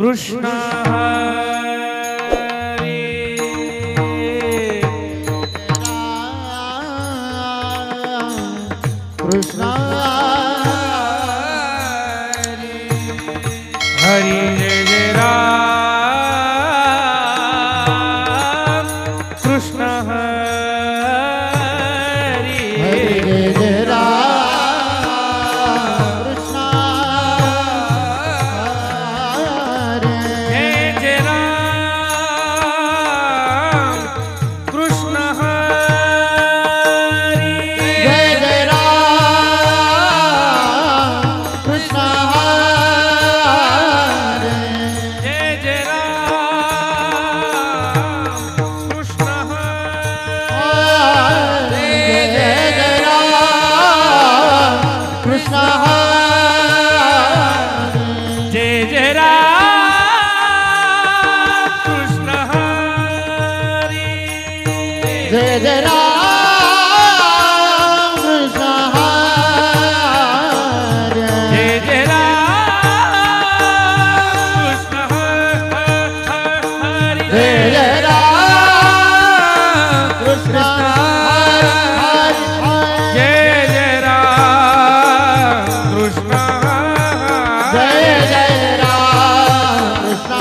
कृष्ण हरी कृष्ण हरी जय जय राम कृष्ण हरी हरि जय राम कृष्ण हरे जय जय राम कृष्ण हरी जय जय राम कृष्ण हरे जय जय राम कृष्ण हरी जय जय राम कृष्ण हरे जय जय राम कृष्ण हरी जय जय राम कृष्ण हरे जय जय राम कृष्ण हरी जय जय राम कृष्ण हरे जय जय राम कृष्ण जय जय राम कृष्ण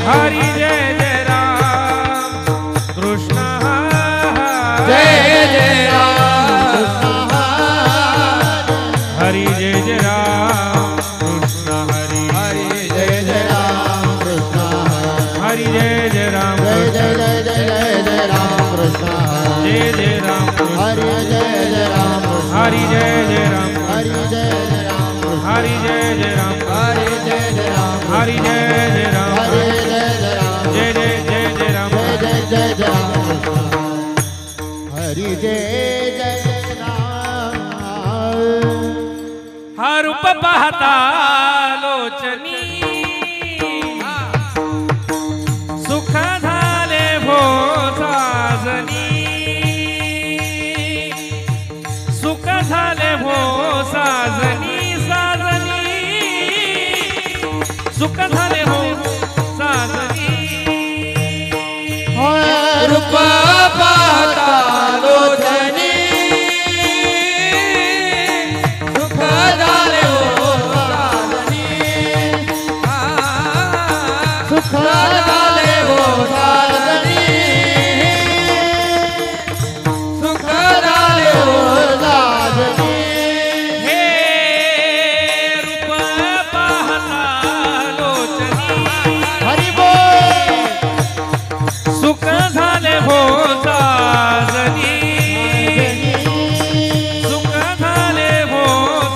हरि जय जय राम कृष्ण जय जय राम हरि जय जय राम कृष्ण हरि जय जय राम कृष्ण हरि जय जय राम जय कृष्ण जय जय जय जय राम कृष्ण जय जय राम कृष्ण हरि जय जय राम कृष्ण हरि जय जय राम हरि जय जय राम कृष्ण हरि जय जय राम हरि जय जय राम हरि जय जय राम हरि जय जय राम जय जय जय जय राम जय जय जय जय राम कृष्ण हरि जय जय राम हा रूप पाहता लोचनी सुख झाले भो साजनी सुख झाले भो साजनी साजनी सुख झाले भो साजनी रूप पाहता लोचनी सुख झाले हो साधनी सुख झाले हो साधनी सुख झाले हो साधनी हे रूप पाहता लोचनी हरि बोल सुख झाले भो साजनी सुख झाले भो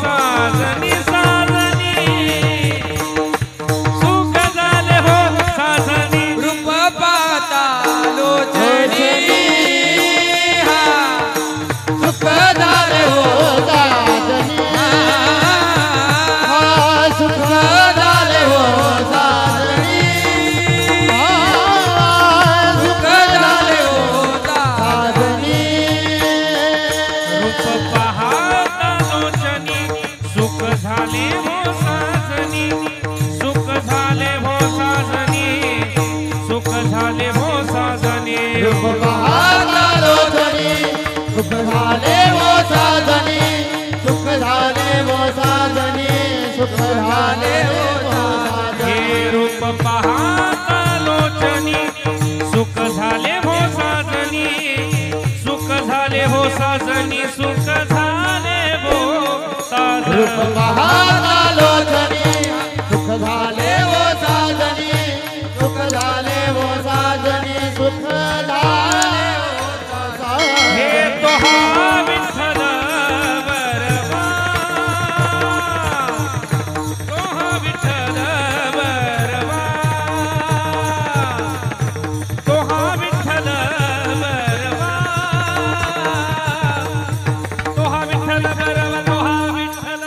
साजनी साजनी सुख झाले भो साजनी रूप पाहता लोचनी सुख झाले हो साधनी सुख झाले हो साधनी सुख झाले हो साधनी रूप पाहता लोचनी सुख झाले भो साजनी सुख झाले भो साजनी सुख झाले भो साजनी रूप पाहता लोचनी सुख झाले हो साधनी सुख झाले हो साधनी सुख झाले हो साधनी हे रूप पाहता लोचनी सुख झाले भो साजनी सुख झाले भो साजनी सुख झाले भो रूप साजनी पाहता लोचनी सुख झाले हो साधनी सुख झाले हो साधनी सुख झाले हो हे साधनी तो हा विठ्ठल बरवा तो हा विठ्ठल बरवा तो हा विठ्ठल बरवा तो हा विठ्ठल बरवा तो हा विठ्ठल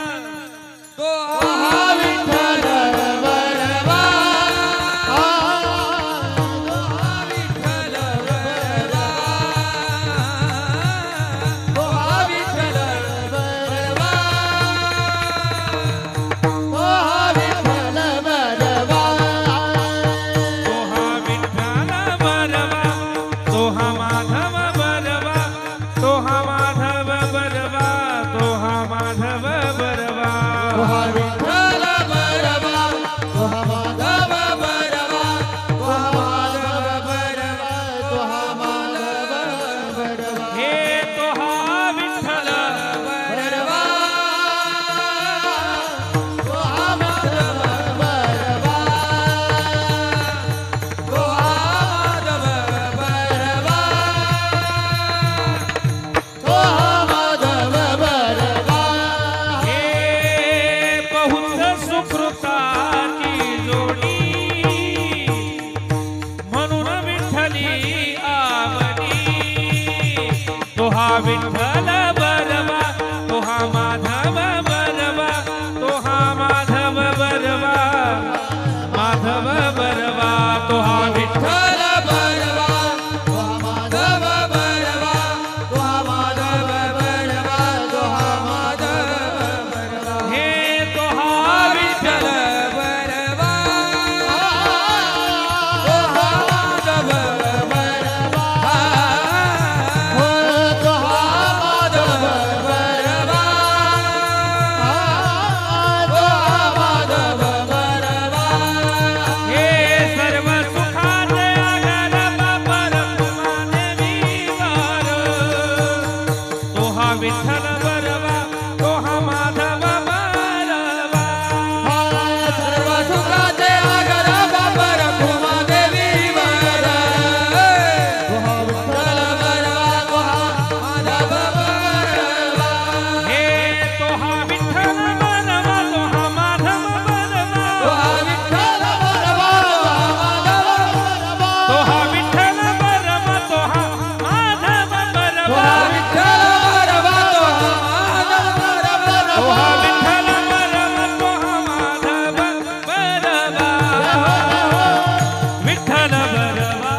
तो हा विठ्ठल विठ्ठल बरवा तो हा माधव बरवा तो हा माधव बरवा माधव बरवा तो हा विठ्ठल बरवा तो हा माधव बरवा तो हा माधव बरवा तो हा माधव बरवा हे तो हा विठ्ठल बरवा तो हा माधव बरवा हो तो हा माधव बरवा तो हा माधव बरवा हे सर्व सुखाचे आगर बापर तुमाने विवार तो हा विठ्ठल बरवा तो हा माधव बरवा सर्व सुखाचे आगर बापर खुमा देवी वर तो हा विठ्ठल बरवा तो हा माधव बरवा हे तो हा विठ्ठल बरवा तो हा माधव बरवा तो हा विठ्ठल बरवा तो हा विठ्ठल बरवा तो हा माधव तो हा बरवा विठ्ठल बरवा तो हा माधव बरवा तो हा विठ्ठल बरवा तो हा माधव बरवा विठ्ठल बरवा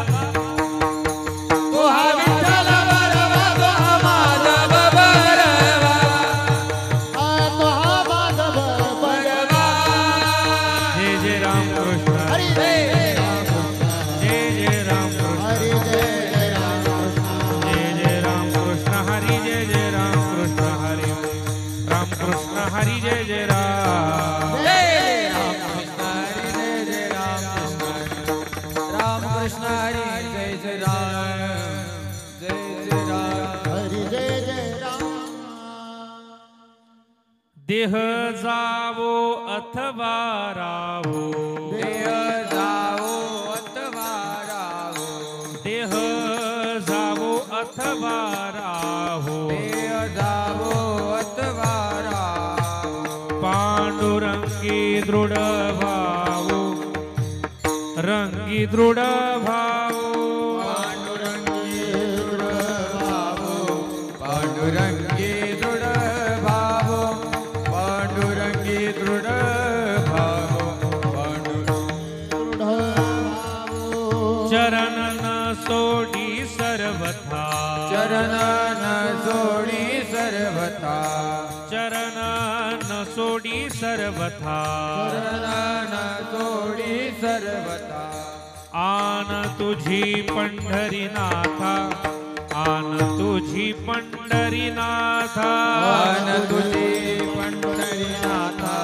तो हा विठ्ठल बरवा तो हा माधव बरवा तो हा माधव बरवा जय जय राम कृष्ण हरी जय राम जय जय राम कृष्ण हरी जय राम जय जय राम कृष्ण हरि जय जय राम कृष्ण हरि राम कृष्ण हरि जय जय राम जय राम कृष्ण हरी जय जय राम कृष्ण हरी जय जय राम हरी जय जय राम देह जावो अथवा रावो देह जाओ अथवा राहो देह जावो अथवा राहो देह जाओ अथवा राहो पांडुरंगी दृढ भावो रंगी दृढ भावो पांडुरंगी दृढ भावो पांडुरंगी दृढ भावो पांडुरंगी दृढ भावो पांडुरंगी चरण न सोडी सर्वथा चरण न सोडी सर्वथा चरण न सोडी सर्वथा चरण न सोडी सर्वथा आन तुझी पंढरीनाथा आन तुझी पंढरीनाथा आन तुझी पंढरीनाथा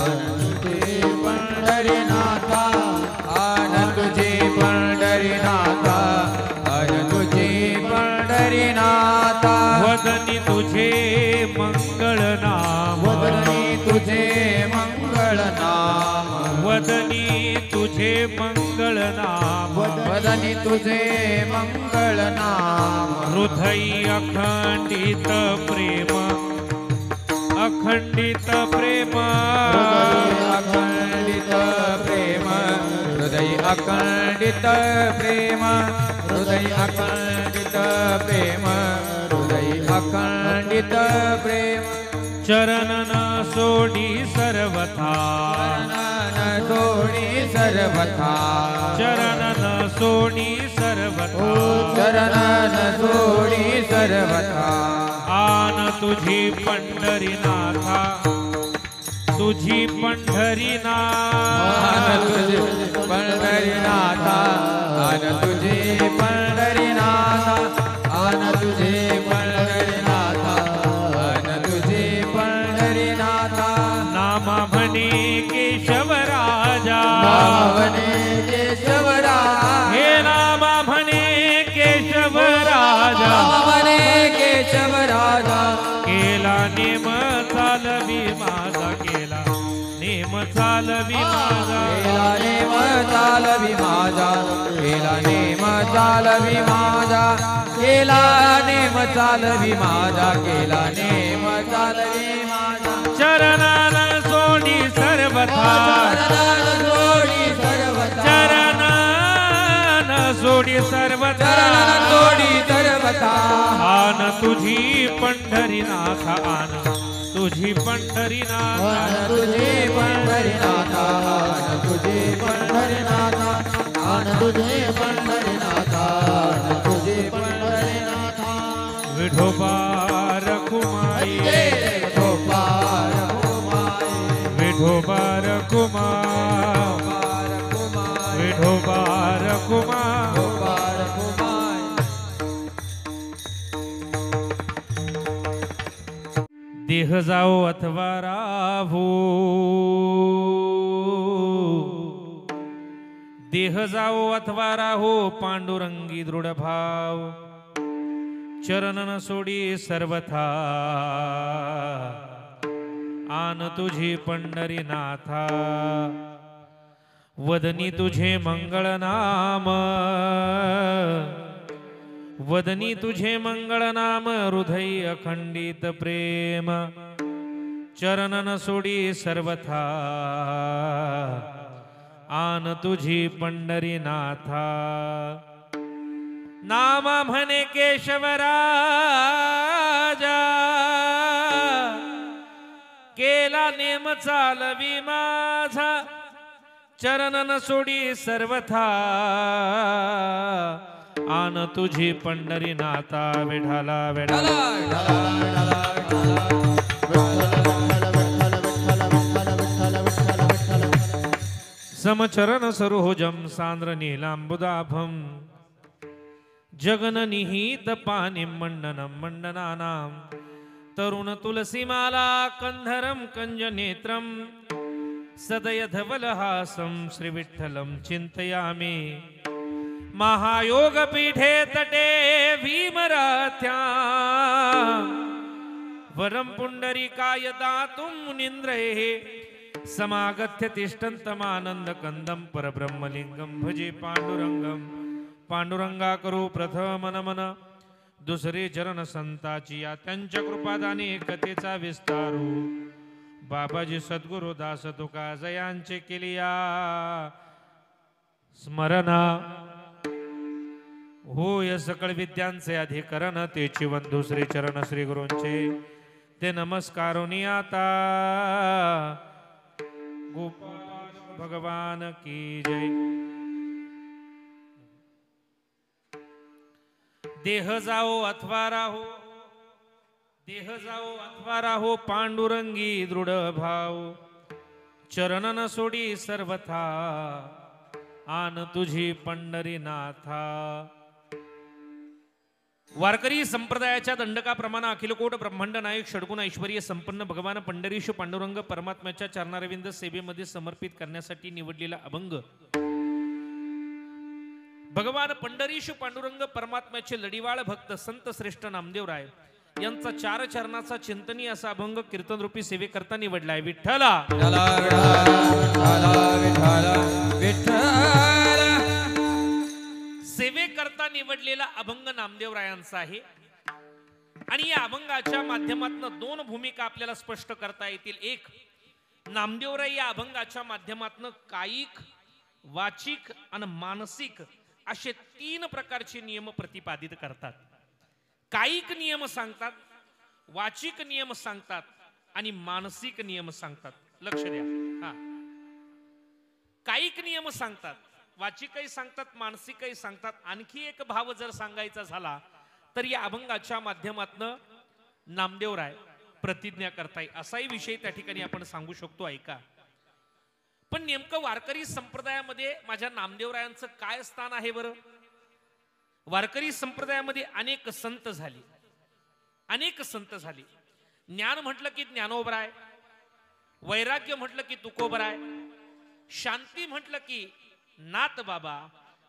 आन तुझी पंढरीनाथा आन तुझी पंढरीनाथा आन तुझी पंढरीनाथा वदनी तुझे मंगळ नाम वदनी तुझे मंगळ नाम वदनी तुझे मंगळ नाम वदनी तुझे मंगळ नाम हृदय अखंडित प्रेम अखंडित प्रेम अखंडित प्रेम हृदय अखंडित प्रेम हृदय अखंडित प्रेम हृदय अखंडित प्रेम चरण न सोडी सर्वथा न सोडी सर्वथा चरण न सोडी सर्वथा चरण न सोडी सर्वथा आन तुझी पंढरीनाथा तुझी पंढरीनाथ आन तुझी पंढरीनाथा आन तुझी पंढरीनाथा आन तुझी पंढरीनाथा आन तुझी पंढरीनाथा नामा म्हणे केशव राजा नामवने केशवरा हे नामा म्हणे केशव राजा नामवने केशवराजा केला नेम चालवी माझा केला नेम चालवी माझा केला नेम चालवी माझा केला नेम चालवी माझा केला नेम चालवी माझा केला नेम चालवी माझा चरणान सोडी सर्वथा चरणान सोडी सर्वथा चरणान सोडी सर्वथा चरणान सोडी सर्वथा आन तुझी पंढरीनाथ आन तुझी पंढरीनाथ आन तुझे पंढरीनाथ आन तुझे पंढरीनाथ आन तुझे पंढरीनाथ आन तुझे पंढरीनाथ विठोबा रखुमाई विठोबा रखुमाई विठोबा रखुमा विठोबा रखुमा देह जाओ अथवा राहू देह जाओ अथवा राहो पांडुरंगी दृढ भाव चरणन सोडी सर्वथा आन तुझी पंढरीनाथा वदनी तुझे मंगळ नाम वदनी तुझे मंगळ नाम हृदय अखंडित प्रेम चरणन सोडी सर्वथा आन तुझी पंढरीनाथा नाम म्हणे केशवराजा केला नेम चालवी माझा चरणन सोडी सर्वथा आन तुझी पंढरीनाथा विठाला विठाला समचरण सरोजम सांद्र नीलांबुदाभम जगन निहित पाणी मंडनम मंडनानाम तरुण तुलसीमाला कंधरम कंज नेत्रम सदय धवलहासं श्री विठ्ठलं चिंतयामि महायोग पीठे तटे भीमराथ्या वरं पुंडरीकाय दातुं मुनीन्द्रैः समागत्य तिष्ठन्तमानन्द कंदं परब्रह्मलिंगं भजे पांडुरंगं पांडुरंगा करू प्रथम नमन दुसरे चरण संताची या त्यांच्या कृपादाने कथेचा विस्तारू बाबाजी सद्गुरु दास तुका जयांचे केलिया स्मरणा होय सकळ विद्यांचे अधिकरण तेची वंदू श्री चरण श्री गुरूंचे ते नमस्कारोनी आता गोपाल भगवान की जय। देह जाओ अथवा राहो देह जाओ अथवा राहो पांडुरंगी दृढ भाव चरणन सोडी सर्वथा आन तुझी पंढरीनाथा। वारकरी संप्रदायाच्या दंडकाप्रमाणे अखिलकोट ब्रह्मांड नायक षडगुण ऐश्वर्य संपन्न भगवान पंढरीश पांडुरंग परमात्म्याच्या चरणारविंद सेवेमध्ये समर्पित करण्यासाठी निवडलेला अभंग भगवान पंढरीश पांडुरंग परमात्म्याचे लढीवाळ भक्त संत श्रेष्ठ नामदेवराय यांचा चार चरणाचा चिंतनीय असा अभंग कीर्तन रूपी सेवेकरता निवडलाय। विठ्ठला सेवेकरता निवडलेला अभंग नामदेवरायांचा आहे आणि या अभंगाच्या माध्यमातून दोन भूमिका आपल्याला स्पष्ट करता येतील। एक, नामदेवराय या अभंगाच्या माध्यमातून कायिक वाचिक आणि मानसिक असे तीन प्रकारचे नियम प्रतिपादित करतात। कायिक नियम सांगतात, वाचिक नियम सांगतात आणि मानसिक नियम सांगतात। लक्ष द्या, हा, कायिक नियम सांगतात, वाचिकही सांगतात, मानसिकही सांगतात। आणखी एक भाव जर सांगायचा झाला तर या अभंगाच्या माध्यमातून नामदेवराय प्रतिज्ञा करताय असाही विषय त्या ठिकाणी आपण सांगू शकतो। ऐका, पण नेमकं वारकरी संप्रदायामध्ये माझ्या नामदेवरायांचं काय स्थान आहे बरं? वारकरी संप्रदायामध्ये अनेक संत झाले, अनेक संत झाले। ज्ञान म्हटलं की ज्ञानोबराय, वैराग्य म्हटलं की तुकोबराय, शांती म्हटलं की नाथ बाबा,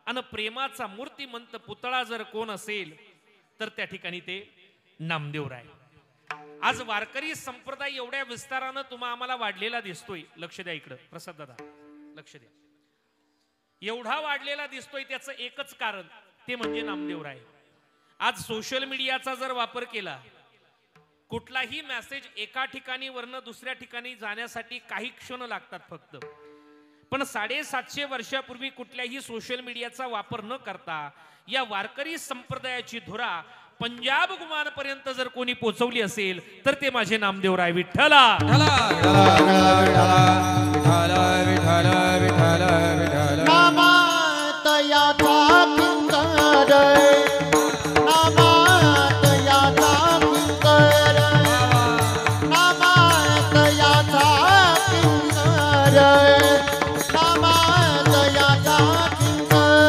आणि प्रेमाचा मूर्तिमंत पुतळा जर कोण असेल तर त्या ठिकाणी ते नामदेवराय। आज वारकरी संप्रदाय एवढ्या विस्तारानं तुम्हा आम्हाला वाढलेला दिसतोय। लक्ष द्या इकडं, प्रसाद दादा लक्ष द्या, एवढा वाढलेला दिसतोय त्याचं एकच कारण ते म्हणजे नामदेवराय। आज सोशल मीडियाचा जर वापर केला, कुठलाही मेसेज एका ठिकाणी वरनं दुसऱ्या ठिकाणी जाण्यासाठी काही क्षण लागतात फक्त, पण 750 वर्षापूर्वी कुठल्याही सोशल मीडियाचा वापर न करता या वारकरी संप्रदायाची धुरा पंजाब गुमानपर्यंत जर कोणी पोचवली असेल तर ते माझे नामदेवराय विठ्ठला. नामात याचा किंकर, नामात याचा किंकर, नामात याचा किंकर, नामात याचा किंकर,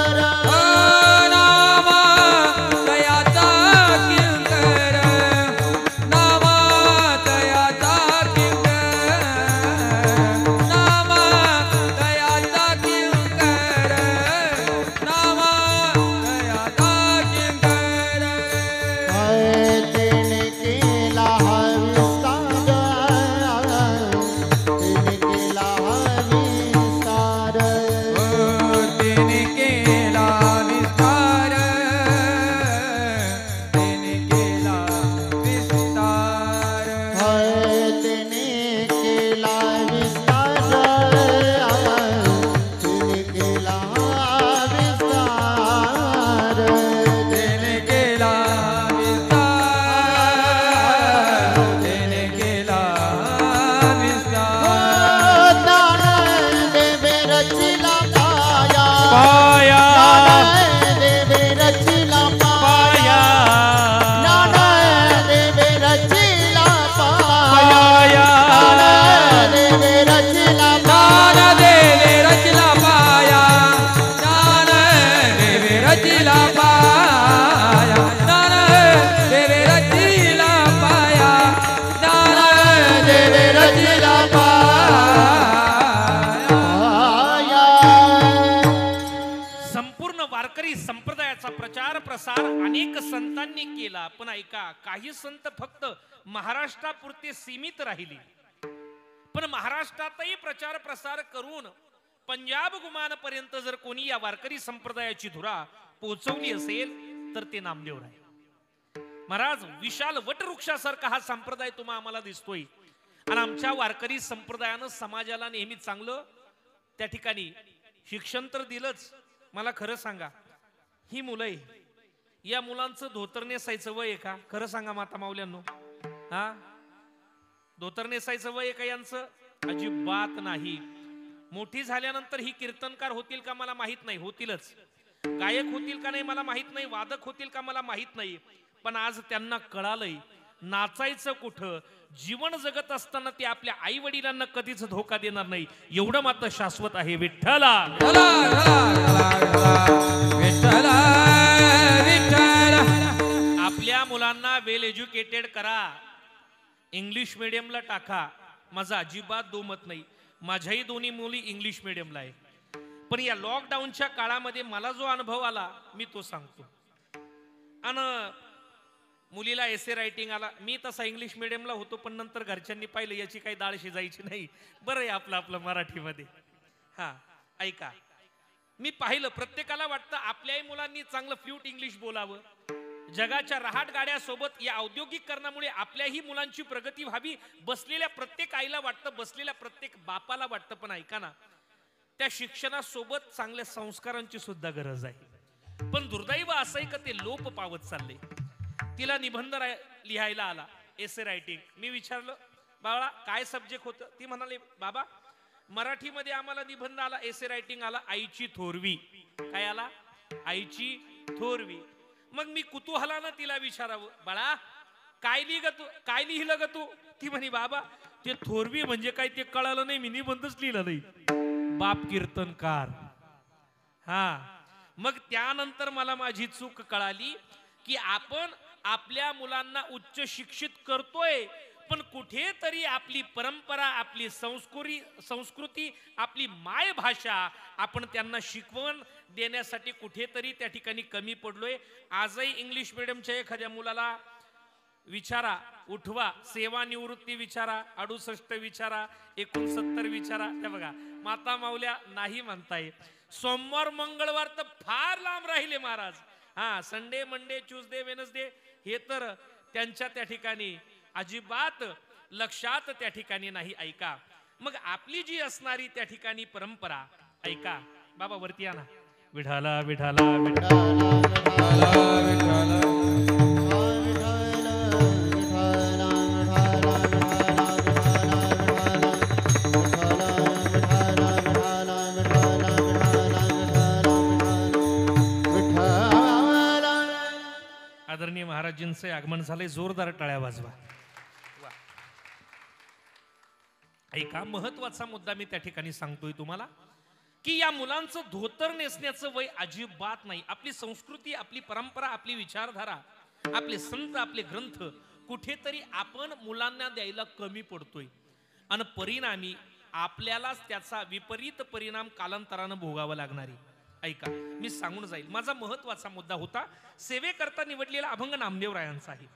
अनेक संतांनी केला. पण ऐका, काही संत फक्त महाराष्ट्रापुरते सीमित राहिले. पण महाराष्ट्रातही प्रचार प्रसार करून पंजाब गुमानपर्यंत जर कोणी या वारकरी संप्रदायाची धुरा पोहोचवली असेल तर ते नामदेवराय महाराज. विशाल वटवृक्षासारखा हा संप्रदाय तुम्हा आम्हाला दिसतोय. आणि आमच्या वारकरी संप्रदायानं समाजाला नेहमी चांगलं त्या ठिकाणी शिक्षण तर दिलंच. मला खरं सांगा, ही मुलं आहे, या मुलांचं धोतर नेसायचं वय आहे का? खरं सांगा माता माऊल्यांनो, हा धोतर नेसायचं वय आहे का यांचं? अजिबात नाही. मोठी झाल्यानंतर ही कीर्तनकार होतील का मला माहित नाही, होतीलच. गायक होतील का नाही मला माहित नाही, वादक होतील का मला माहित नाही. पण आज त्यांना कळालंय नाचायचं कुठं. जीवन जगत असताना ते आपल्या आई वडिलांना कधीच धोका देणार नाही, एवढं मात्र शाश्वत आहे. विठ्ठला आपल्या मुलांना वेल एज्युकेटेड करा, इंग्लिश मीडियमला टाका. माझा अजिबात दोमत नाही, माझ्याही दोन्ही मुली इंग्लिश मीडियमला आहे. पण या लॉकडाऊनच्या काळामध्ये मला जो अनुभव आला मी तो सांगतो. आणि मुलीला एसे रायटिंग आला. मी तसा इंग्लिश मीडियमला होतो, पण नंतर घरच्यांनी पाहिलं याची काही डाळ शिजायची नाही, बरं आहे आपलं आपलं मराठीमध्ये. हा ऐका, मी पाहिलं प्रत्येकाला वाटतं आपल्याही मुलांनी चांगलं फ्ल्यूट इंग्लिश बोलावं. जगाच्या रहाट गाड्यासोबत या औद्योगिकरणामुळे आपल्याही मुलांची प्रगती व्हावी बसलेल्या प्रत्येक आईला वाटतं, बसलेल्या प्रत्येक बापाला वाटतं. पण ऐका ना, त्या शिक्षणासोबत चांगल्या संस्कारांची सुद्धा गरज आहे. पण दुर्दैव असं आहे का ते लोप पावत चालले. तिला निबंध लिहायला आला, एसे रायटिंग. मी विचारलं, बाळा काय सब्जेक्ट होतं? ती म्हणाली, बाबा मराठीमध्ये आम्हाला निबंध आला, एसे रायटिंग आला, आईची थोरवी. काय आला? आईची थोरवी. मग मी कुतूहलानं तिला विचारावं, बाळा काय लिहिलं ग तू? ती म्हणे, बाबा ते थोरवी म्हणजे काय ते कळालं नाही, मी निबंधच लिहिला नाही. बाप कीर्तनकार. हा मग त्यानंतर मला माझी चूक कळाली की आपण आपल्या मुलांना उच्च शिक्षित करतोय, पण कुठेतरी आपली परंपरा, आपली संस्कृती, आपली मायभाषा आपण त्यांना शिकवण देण्यासाठी कुठेतरी त्या ठिकाणी कमी पडलोय. आजही इंग्लिश मीडियमच्या एखाद्या मुलाला विचारा, उठवा, सेवानिवृत्ती विचारा, 68 विचारा, 69 विचारा. त्या बघा माता माऊल्या नाही म्हणताय. सोमवार मंगळवार तर फार लांब राहिले महाराज. हा संडे मंडे ट्यूसडे वेनसडे हे तर त्यांच्या त्या ठिकाणी अजिबात लक्षात त्या ठिकाणी नाही. ऐका, मग आपली जी असणारी त्या ठिकाणी परंपरा ऐका. बाबा वरती या ना. विठाला विठाला विठाला विठाला विठाला महाराजांचे आगमन झाले, जोरदार टाळ्या वाजवा. ऐका, महत्वाचा मुद्दा मी त्या ठिकाणी सांगतोय तुम्हाला की या मुलांचं धोतर नेसण्याचं वय अजिबात नाही. आपली संस्कृती, आपली परंपरा, आपली विचारधारा, आपले संत, आपले ग्रंथ कुठेतरी आपण मुलांना द्यायला कमी पडतोय आणि परिणामी आपल्यालाच त्याचा विपरीत परिणाम कालांतरानं भोगावा लागणारी. ऐका, मी सांगून जाईल. माझा महत्वाचा मुद्दा होता सेवेकरता निवडलेला अभंग नामदेवरायांचा आहे.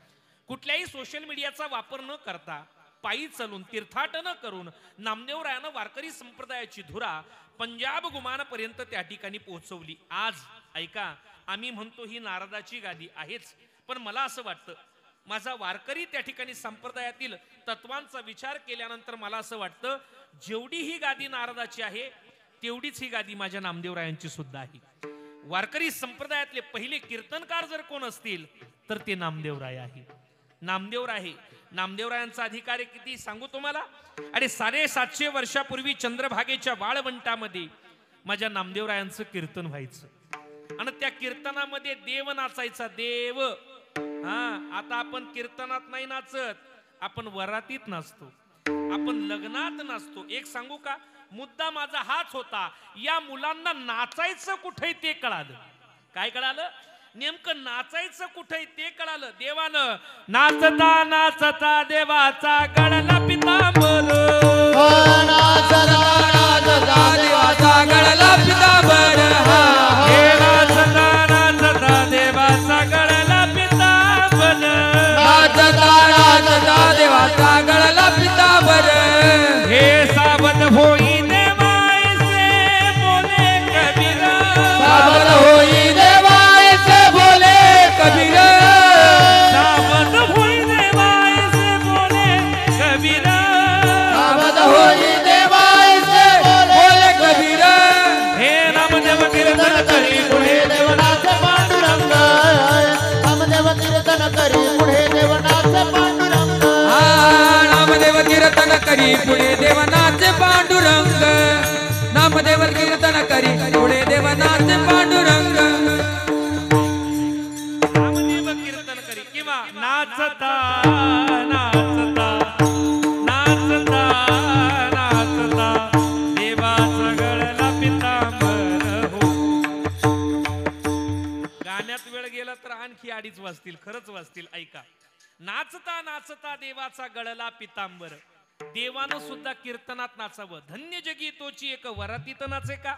कुठल्याही सोशल मीडियाचा वापर न करता, पायी चालून, तीर्थाटन न करून नामदेवरायानं वारकरी संप्रदायाची धुरा पंजाब गुमानपर्यंत त्या ठिकाणी पोहोचवली. आज ऐका, आम्ही म्हणतो ही नारदाची गादी आहेच, पण मला असं वाटतं माझा वारकरी त्या ठिकाणी संप्रदायातील तत्वांचा विचार केल्यानंतर मला असं वाटतं जेवढी ही गादी नारदाची आहे तेवढीच ही गादी माझ्या नामदेवरायांची सुद्धा आहे. वारकरी संप्रदायातले पहिले कीर्तनकार जर कोण असतील तर ते नामदेवराय आहे. नामदेवराय, नामदेवरायांचा अधिकार किती सांगू तुम्हाला. आणि 750 वर्षापूर्वी चंद्रभागेच्या वाळवंटामध्ये माझ्या नामदेवरायांचं कीर्तन व्हायचं आणि त्या कीर्तनामध्ये देव नाचायचा. देव, हा, आता आपण कीर्तनात नाही नाचत, आपण वरातीत नाचतो, आपण लग्नात नाचतो. एक सांगू का, मुद्दा माझा हाच होता, या मुलांना नाचायचं कुठे ते कळालं. काय कळालं? नेमकं नाचायचं कुठे ते कळालं. देवानं नाचता नाचता देवाचा गळला पितांबर, नाचता नाचता देवाचा गळला पितांबर, हे नाचता नाचता देवाचा गळला पितांबर, नाचता नाचता देवाचा गळला पितांबर, हे सावध होई देवायसे बोले कबीर, सावध होई देवायसे बोले कबीर, सावध होई देवायसे बोले कबीर, सावध होई देवायसे बोले कबीर, हे नामदेव कीर्तन करी पुढे देवनाथ पांडुरंग, नामदेव कीर्तन करी पुढे देवनाथ पांडुरंग, नामदेव कीर्तन करी पुढे देवनाथ पांडुरंग, नामदेव कीर्तन करी पुढे देवनाथ पांडुरंग, नामदेव कीर्तन करी किंवा नाचता नाचता नाचता नाचता देवाचा गळला पितांबर हो. गाण्यात वेळ गेला तर आणखी 2.5 वाजतील, खरंच वाजतील. ऐका, नाचता नाचता देवाचा गळला पितांबर. देवानं सुद्धा कीर्तनात नाचावं. धन्य जगी तोची एक वरातीत नाचे का?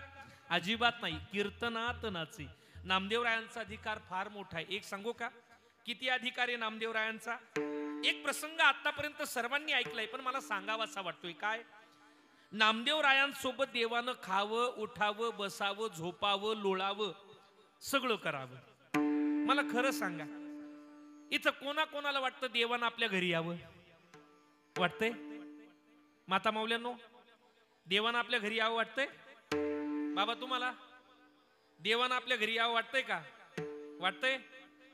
अजिबात नाही, कीर्तनात नाचे. नामदेवरायांचा अधिकार फार मोठा आहे. एक सांगू का, किती अधिकार आहे नामदेवरायांचा? एक प्रसंग आतापर्यंत सर्वांनी ऐकलाय पण मला सांगावासा वाटतोय. काय? नामदेवरायांसोबत देवानं खावं, उठावं, बसावं, झोपावं, लोळावं, सगळं करावं. मला खरं सांगा, इथं कोणाकोणाला वाटतं देवानं आपल्या घरी यावं? वाटतंय? माता माऊल्यांनो, देवानं आपल्या घरी यावं वाटतंय? बाबा तुम्हाला देवानं आपल्या घरी यावं वाटतंय का? वाटतंय?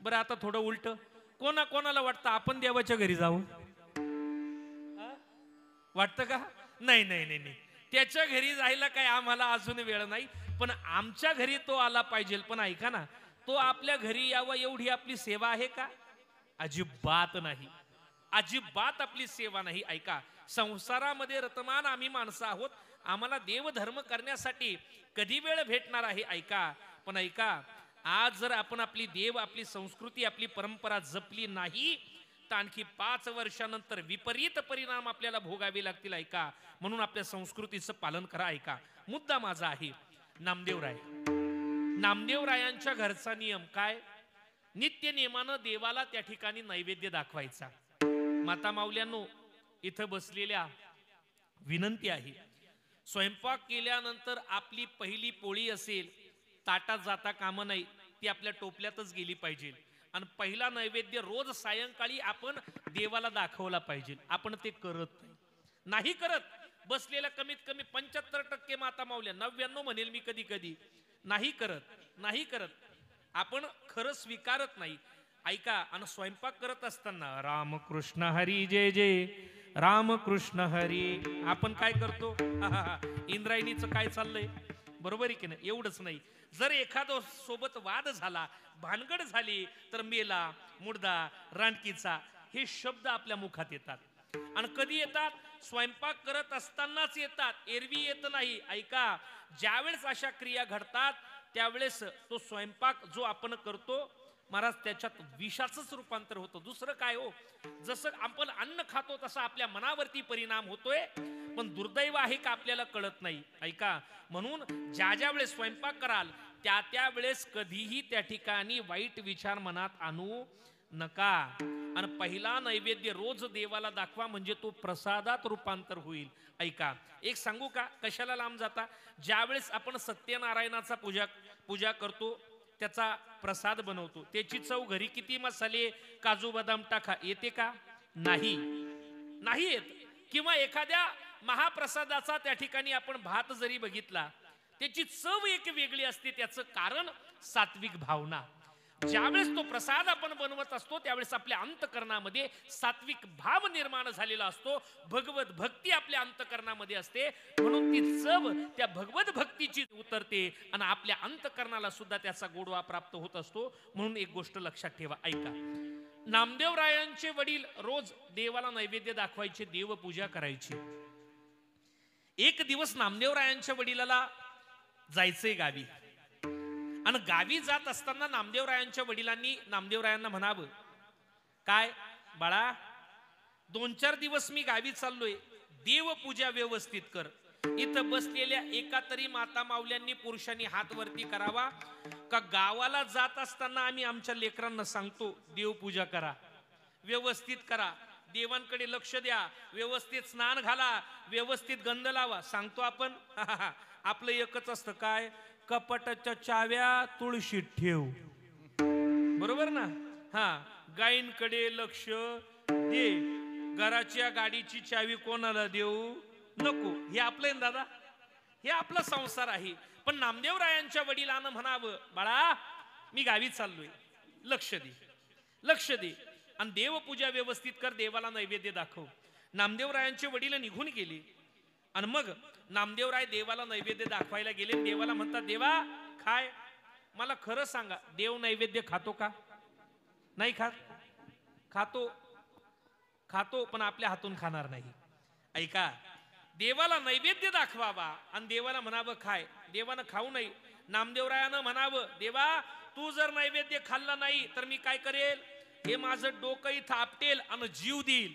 बरं, आता थोडं उलट, कोणाला वाटतं आपण देवाच्या घरी जावं? वाटतं का? नाही नाही नाही नाही, त्याच्या घरी जायला काय आम्हाला अजून वेळ नाही, पण आमच्या घरी तो आला पाहिजे. पण ऐका ना, तो आपल्या घरी यावा एवढी आपली सेवा आहे का? अजिबात नाही, अजिबात आपली सेवा नाही. ऐका, संसारामध्ये रतमान आम्ही माणसं आहोत, आम्हाला देवधर्म करण्यासाठी कधी वेळ भेटणार आहे? ऐका, पण ऐका, आज जर आपण आपली देव, आपली संस्कृती, आपली परंपरा जपली नाही तर आणखी 5 वर्षानंतर विपरीत परिणाम आपल्याला भोगावे लागतील. ऐका, म्हणून आपल्या संस्कृतीचं पालन करा. ऐका, मुद्दा माझा आहे नामदेवराय. नामदेवरायांच्या घरचा नियम काय? नित्य नियमानं देवाला त्या ठिकाणी नैवेद्य दाखवायचा. माता माऊल्यांनो, इथं बसलेल्या विनंती आहे, स्वयंपाक केल्यानंतर आपली पहिली पोळी असेल ताटात जाता कामा नाही, ती आपल्या टोपल्यातच गेली पाहिजे. आणि पहिला नैवेद्य रोज सायंकाळी आपण देवाला दाखवला पाहिजे. आपण ते करत नाही करत. बसलेल्या कमीत कमी 75% माता माऊल्या, 99 म्हणेल मी कधी कधी, नाही करत. आपण खरं स्वीकारत नाही. ऐका, आणि स्वयंपाक करत असताना रामकृष्ण हरी जय जय, रामकृष्ण हरी, आपण काय करतो? इंद्रायणीचं काय चाललंय? बरोबर आहे की नाही? एवढंच नाही, जर एखादा सोबत वाद झाला, भानगड झाली, तर मेला, मुर्दा, रानकीचा हे शब्द आपल्या मुखात येतात. आणि कधी येतात? स्वयंपाक करत असतानाच येतात, एरवी येत नाही. ऐका, ज्यावेळेस अशा क्रिया घडतात त्यावेळेस तो स्वयंपाक जो आपण करतो महाराज, त्याच्यात विषाचंच रूपांतर होतं, दुसरं काय हो. जसं आपण अन्न खातो तसा आपल्या मनावरती परिणाम होतोय, पण दुर्दैव आहे का आपल्याला कळत नाही. ऐका, म्हणून ज्या ज्या वेळेस स्वयंपाक कराल त्या वेळेस कधीही त्या ठिकाणी वाईट विचार मनात आणू नका. आणि पहिला नैवेद्य रोज देवाला दाखवा, म्हणजे तो प्रसादात रूपांतर होईल. ऐका, एक सांगू का, कशाला लांब जाता? ज्यावेळेस आपण सत्यनारायणाचा पूजा करतो, त्याचा प्रसाद बनवतो, त्याची चव घरी किती मसाले, काजू बदाम टाका, येते का? नाही, नाही येत. किंवा एखाद्या महाप्रसादाचा त्या ठिकाणी आपण भात जरी बघितला, त्याची चव एक वेगळी असते. त्याचं कारण सात्विक भावना. ज्यावेळेस तो प्रसाद आपण बनवत असतो त्यावेळेस आपल्या अंतकरणामध्ये सात्विक भाव निर्माण झालेला असतो, भगवत भक्ती आपल्या अंतकरणामध्ये असते, म्हणून ती चव त्या भगवत भक्तीची उतरते आणि आपल्या अंतकरणाला सुद्धा त्याचा गोडवा प्राप्त होत असतो. म्हणून एक गोष्ट लक्षात ठेवा. ऐका, नामदेवरायांचे वडील रोज देवाला नैवेद्य दाखवायचे, देवपूजा करायची. एक दिवस नामदेवरायांच्या वडिलाला जायचंय गावी, आणि गावी जात असताना नामदेवरायांच्या वडिलांनी नामदेवरायांना म्हणावं, काय बाळा, 2-4 दिवस मी गावी चाललोय, देवपूजा व्यवस्थित कर. इथं बसलेल्या एका तरी माता माऊल्यांनी पुरुषांनी हात वरती करावा का, गावाला जात असताना आम्ही आमच्या लेकरांना सांगतो देवपूजा करा, व्यवस्थित करा, देवांकडे लक्ष द्या, व्यवस्थित स्नान घाला, व्यवस्थित गंध लावा, सांगतो आपण? आपलं एकच असतं, काय? कपाटाच्या चाव्या तुळशीत ठेव, बरोबर ना? हा, गायींकडे लक्ष दे, घराच्या गाडीची चावी कोणाला देऊ नको. हे आपलं आहे दादा, हे आपला संसार आहे. पण नामदेवरायांच्या वडिलांना म्हणावं, बाळा मी गावी चाललोय, लक्ष दे, लक्ष दे, आणि देवपूजा व्यवस्थित कर, देवाला नैवेद्य दाखव. नामदेवरायांचे वडील निघून गेले, आणि मग नामदेवराय देवाला नैवेद्य दाखवायला गेले. देवाला म्हणतात, देवा खाय, मला खरं सांगा, देव नैवेद्य खातो का? नाही खात? खातो, खातो, पण आपल्या हातून खाणार नाही. ऐका, देवाला नैवेद्य दाखवावा आणि देवाला म्हणावं खाय, देवानं खाऊ नये. नामदेवरायानं म्हणावं, देवा तू जर नैवेद्य खाल्ला नाही तर मी काय करेल, हे माझं डोकं इथं आपटेल आणि जीव देईल.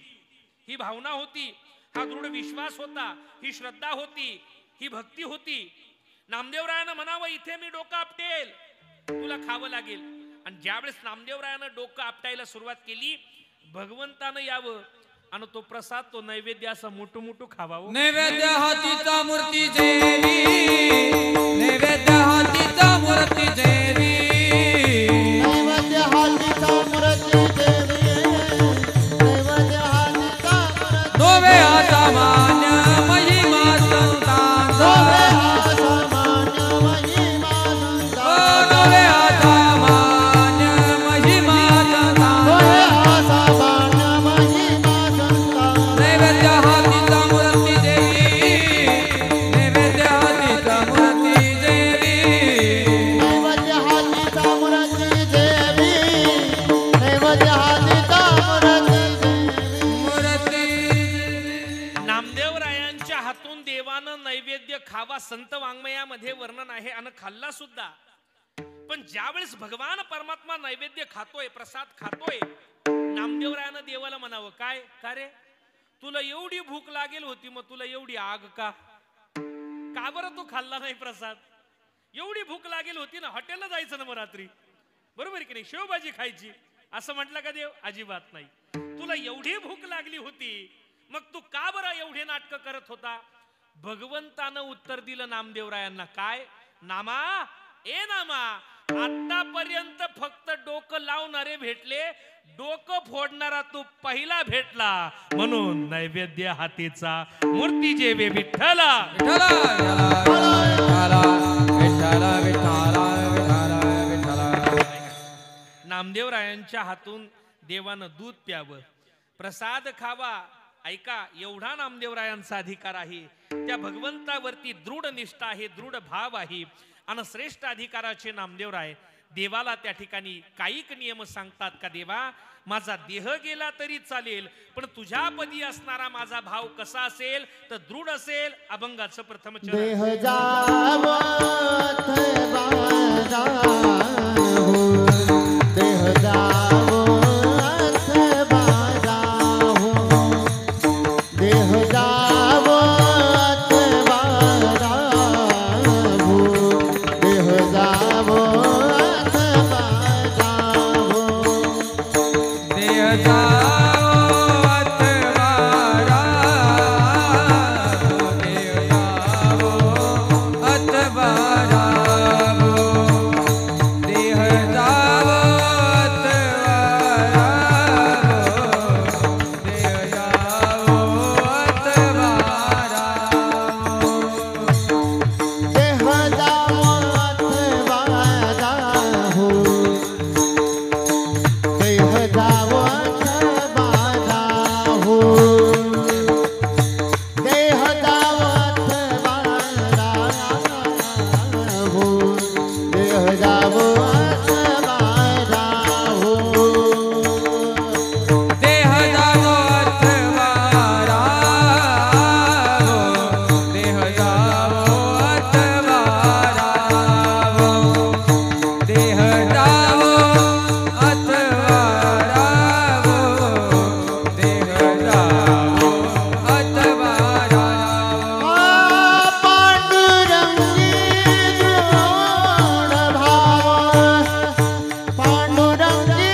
ही भावना होती, हा दृढ विश्वास होता, ही श्रद्धा होती, ही भक्ती होती. नामदेवरायानं म्हणावं, इथे मी डोकं आपटेल, तुला खावं लागेल. आणि ज्यावेळेस नामदेवरायानं डोकं आपटायला सुरुवात केली, भगवंतानं यावं आणि तो प्रसाद, तो नैवेद्य असं मोठू मोठू खावावं. नैवेद्य हातीचा मूर्ती देवी, नैवेद्य हातीचा मूर्ती देवी, नैवेद्य हातीचा मूर्ती देवी, नैवेद्य हातीचा मूर्ती, दोवे असामान्य महिमा संतान, दोवे असामान्य महिमा संतान, दोवे असामान्य महिमा संतान, दोवे असामान्य महिमा संतान. नैवेद्य हातीचा मूर्ती देवी, नैवेद्य हातीचा मूर्ती देवी, नैवेद्य हातीचा मूर्ती देवी, नैवेद्य हातीचा मूर्ती देवी. नामदेवरायांच्या हातून देवानं नैवेद्य खावा, संत वाङ्मयामध्ये वर्णन आहे, आणि खाल्ला सुद्धा. पण ज्यावेळेस भगवान परमात्मा नैवेद्य खातोय, प्रसाद खातोय, नामदेवरायानं देवाला म्हणावं, काय का रे, तुला एवढी भूक लागेल होती, मग तुला एवढी आग का? का बरं तू खाल्ला नाही प्रसाद? एवढी भूक लागेल होती ना, हॉटेलला जायचं ना मग रात्री, बरोबर की नाही, शेवभाजी खायची, असं म्हटलं का देव? अजिबात नाही. तुला एवढी भूक लागली होती, मग तू का बरं एवढे नाटक करत होता? भगवंतानं उत्तर दिलं नामदेवरायांना, काय? नामा, ए नामा, आतापर्यंत फक्त डोकं लावणारे भेटले, डोकं फोडणारा तू पहिला भेटला, म्हणून नैवेद्य हातीचा मूर्ती जेवे विठ्ठला. विठ्ठला विठ्ठला विठ्ठला विठ्ठला विठ्ठला विठ्ठला. नामदेवरायांच्या हातून देवानं दूध प्यावं, प्रसाद खावा. ऐका, एवढा नामदेवरायांचा अधिकार आहे, त्या भगवंतावरती दृढ निष्ठा आहे, दृढ भाव आहे आणि श्रेष्ठ अधिकाराचे नामदेवराय देवाला त्या ठिकाणी कायिक नियम सांगतात का देवा माझा देह गेला तरी चालेल, पण तुझ्या पदी असणारा माझा भाव कसा असेल तर दृढ असेल. अभंगाचं प्रथम चरण. देह जावत बाजा हो, देह जावत बाजा हो, देह जावत बाजा हो, देह जावत बाजा हो, देह जावत वारा देह जावत वारा देह जावत वारा देह जावत वारा देह जावत बाजा हो, देह जावत बाजा हो, देह जावत बाजा हो, देह जावत बाजा हो, देह जावत वारा देह जावत वारा देह जावत वारा देह जावत वारा पांडुरंगी दृढ भाव, पांडुरंगी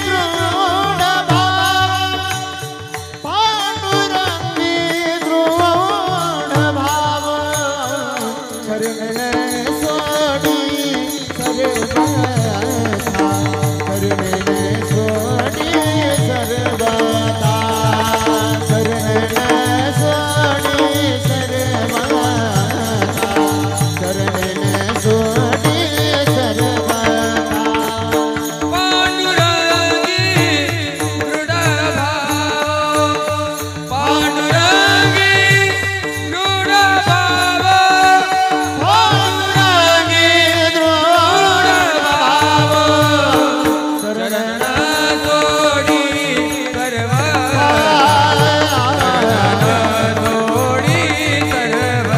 दृढ भाव, पांडुरंगी दृढ भाव, शरणने सोडी सर्वथा, शरणने सोडी सर्वथा, शरणने सोडी सर्वथा, शरणने सोडी सर्वथा. पांडुरंगी दृढ भाव पांडुरंगी दृढ भाव पांडुरंगी दृढ भाव, शरण जोडी सर्व जोडी सर्व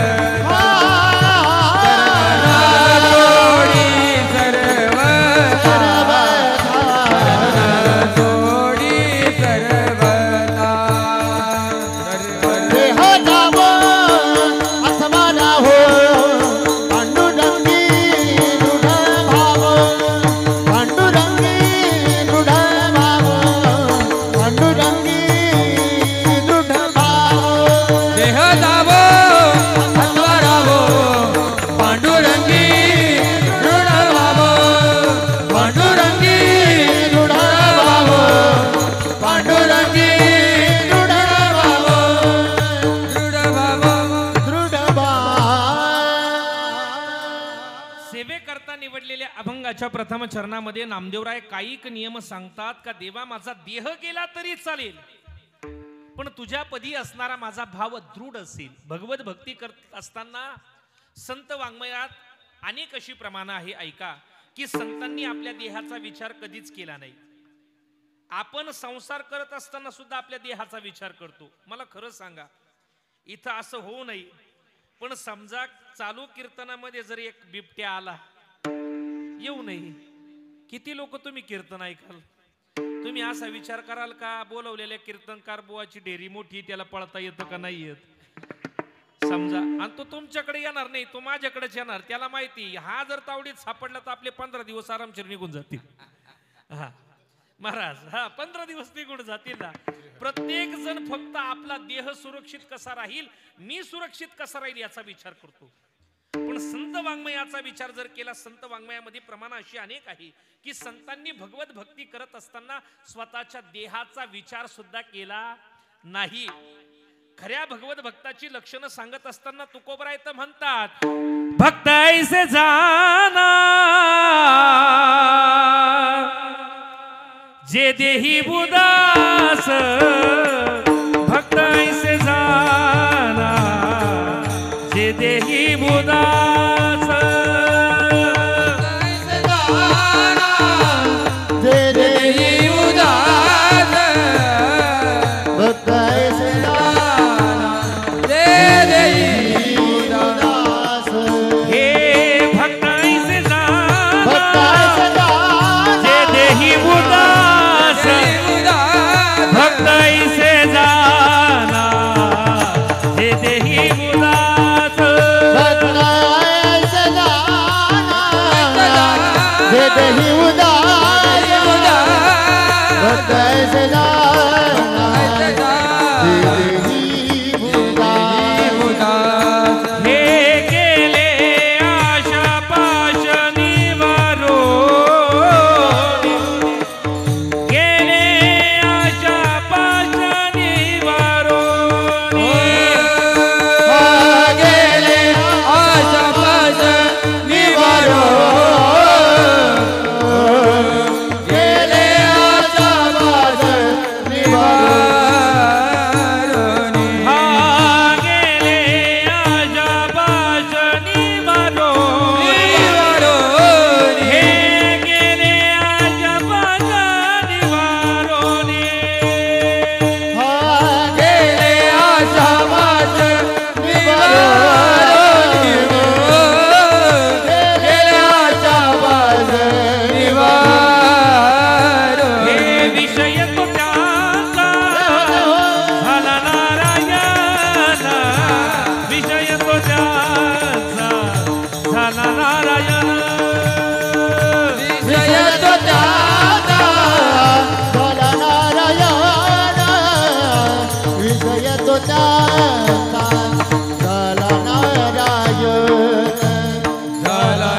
जोडी सर्व जोडी सर्वता देह जाव अथवा हो, पांडुरंगी दृढ भाव, पांडुरंगी दृढ भाव, पांडुरंगी दृढ भाव, देह जावो अथवा रावो पांडुरंगी दृढ भावो पांडुरंगी दृढ भाव, पांडुरंगी दृढ भाव, दृढ भावो दृढ भाव. सेवेकरता निवडलेल्या अभंगाच्या प्रथम चरणामध्ये नामदेवराय कायिक नियम सांगतात का देवा माझा देह गेला तरी चालेल, पण तुझ्या पदी असणारा माझा भाव दृढ असेल. भगवत भक्ती करत असताना संत वाङ्मयात अनेक अशी प्रमाण आहे. ऐका की संतांनी आपल्या देहाचा विचार कधीच केला नाही. आपण संसार करत असताना सुद्धा आपल्या देहाचा विचार करतो. मला खरं सांगा, इथं असं होऊ नये, पण समजा चालू कीर्तनामध्ये जर एक बिबट्या आला, येऊ नये. किती लोक तुम्ही कीर्तन ऐकाल, तुम्ही असा विचार कराल का बोलवलेल्या कीर्तनकार बुवाची ढेरी मोठी, त्याला पळता येतं का नाही येत. समजा आणि तो तुमच्याकडे येणार नाही, तो माझ्याकडेच येणार. त्याला माहिती हा जर तावडीत सापडला तर आपले 15 दिवस आरामशीर निघून जातील. हा महाराज, हा 15 दिवस निघून जातील ना. प्रत्येक जण फक्त आपला देह सुरक्षित कसा राहील, मी सुरक्षित कसा राहील याचा विचार करतो. पण संत वाङ्मयाचा विचार जर केला, संत वाङ्मयामध्ये प्रमाण अशी अनेक आहे की संतांनी भगवत भक्ती करत असताना स्वतःच्या देहाचा विचार सुद्धा केला नाही. खऱ्या भगवत भक्ताची लक्षणं सांगत असताना तुकोबराय तर म्हणतात, भक्त ऐसे जाना जे देही बुदास, भक्त भक्त ऐसे जाना जे देही उदास जे देही देही उदास भक्त ऐसे जाना जे देही उदास हे भक्त ऐसे भक्त जाना ऐसे जाना जे देही उदास भक्त ऐसे जाना जे देही उदास भक्त ऐसे जाना जे देही उदास भक्त ऐसे जाना जे देही उदास हे गेले आशा पाश निवारो गेले आशा पाश निवारो गेले आशा पाश निवारो गेले आशा पाश निवारो हा गेले आशा पाश निवारो हे गेले आशा पाश निवारो हा गेले आशा पाश निवारो गेले आशा पाश निवारो हे विषय तो त्याचा झाला नारायण विषय तो त्याचा झाला नारायण विषय तो त्याचा झाला नारायण विषय तो त्याचा झाला नारायण झाला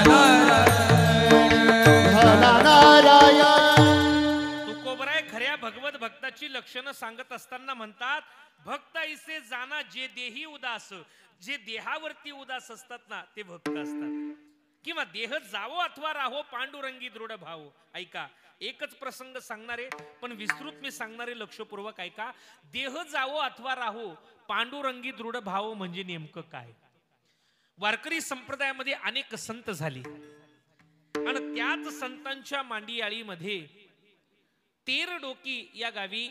झाला नारायण तुकोबराय खऱ्या भगवत भक्ताची लक्षणं सांगत असताना म्हणतात भक्त ऐसे जाना जे देही उदास जे देहावरती उदास असतात ना ते भक्त असतात किंवा देह जावो अथवा राहो पांडुरंगी दृढ भाव ऐका एकच प्रसंग सांगणारे पण विस्तृत मी सांगणारे लक्षपूर्वक ऐका देह जावो अथवा राहो पांडुरंगी दृढ भाव म्हणजे नेमकं काय वारकरी संप्रदायामध्ये अनेक संत झाले आणि त्याच संतांच्या मांडियाळीमध्ये तेर डोकी या गावी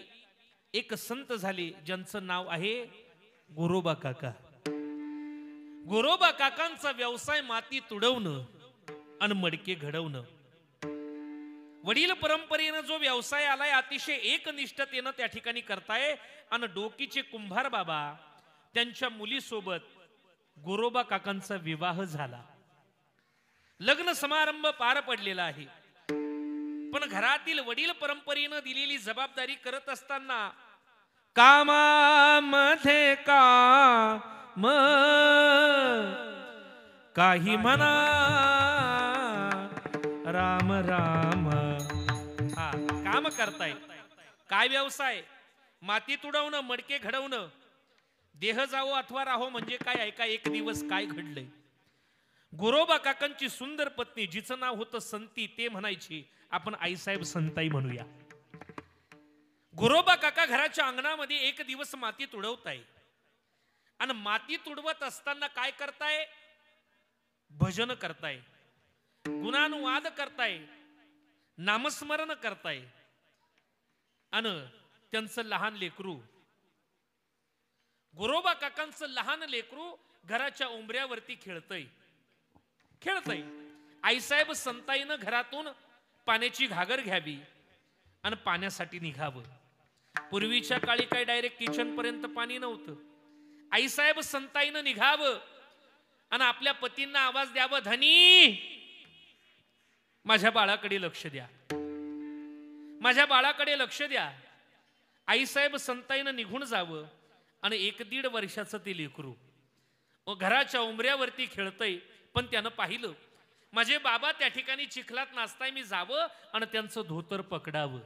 एक संत झाले ज्यांचं नाव आहे गोरोबा काका गोरोबा काकांचा व्यवसाय माती तुडवणं आणि मडके घडवणं वडील परंपरेनं जो व्यवसाय आलाय अतिशय एकनिष्ठतेनं त्या ठिकाणी करताय आणि डोकीचे कुंभार बाबा त्यांच्या मुलीसोबत गोरोबा काकांचा विवाह झाला लग्न समारंभ पार पडलेला आहे पण घरातील वडील परंपरेनं दिलेली जबाबदारी करत असताना कामामध्ये काम काही म्हणा राम राम हा काम करताय काय व्यवसाय माती तुडवणं मडके घडवणं देह जावो अथवा राहो म्हणजे काय ऐका एक दिवस काय घडलंय गोरोबा काकांची सुंदर पत्नी जिचं नाव होतं संती ते म्हणायची आपण आईसाहेब संताई म्हणूया गोरोबा काका घराच्या अंगणामध्ये एक दिवस माती तुडवताय आणि माती तुडवत असताना काय करताय भजन करताय गुणानुवाद करताय नामस्मरण करताय आणि त्यांचं लहान लेकरू गोरोबा काकांचं लहान लेकरू घराच्या उंबऱ्यावरती खेळतय आईसाहेब संताईनं घरातून पाण्याची घागर घ्यावी आणि पाण्यासाठी निघावं पूर्वीच्या काळी काय डायरेक्ट किचन पर्यंत पाणी नव्हतं आईसाहेब संताईनं निघावं आणि आपल्या पतींना आवाज द्यावं धनी माझ्या बाळाकडे लक्ष द्या माझ्या बाळाकडे लक्ष द्या आईसाहेब संताईनं निघून जावं आणि 1-1.5 वर्षाचं ते लेकरू घराच्या उंबऱ्यावरती खेळतय पण त्यानं पाहिलं माझे बाबा त्या ठिकाणी चिखलात नाचताय मी जावं आणि त्यांचं धोतर पकडावं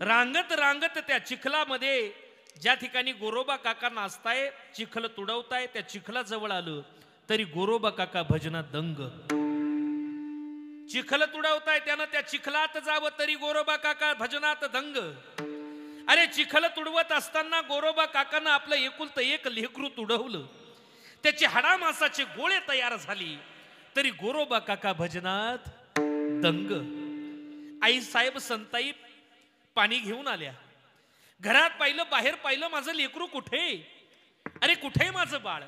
रांगत रांगत त्या चिखलामध्ये ज्या ठिकाणी गोरोबा काका नाचताय चिखल तुडवताय त्या चिखलाजवळ आलं तरी गोरोबा काका भजनात दंग चिखल तुडवताय त्यानं त्या चिखलात जावं तरी गोरोबा काका भजनात दंग अरे चिखल तुडवत असताना गोरोबा काकांना आपलं एकुलतं एक लेकरू तुडवलं, त्याचे हाडामासाचे गोळे तयार झाली, तरी गोरोबा काका भजनात दंग. आई साहेब संताई पाणी घेऊन आल्या. घरात पाहिलं, बाहेर पाहिलं, माझं लेकरू कुठे? अरे कुठे माझं बाळ?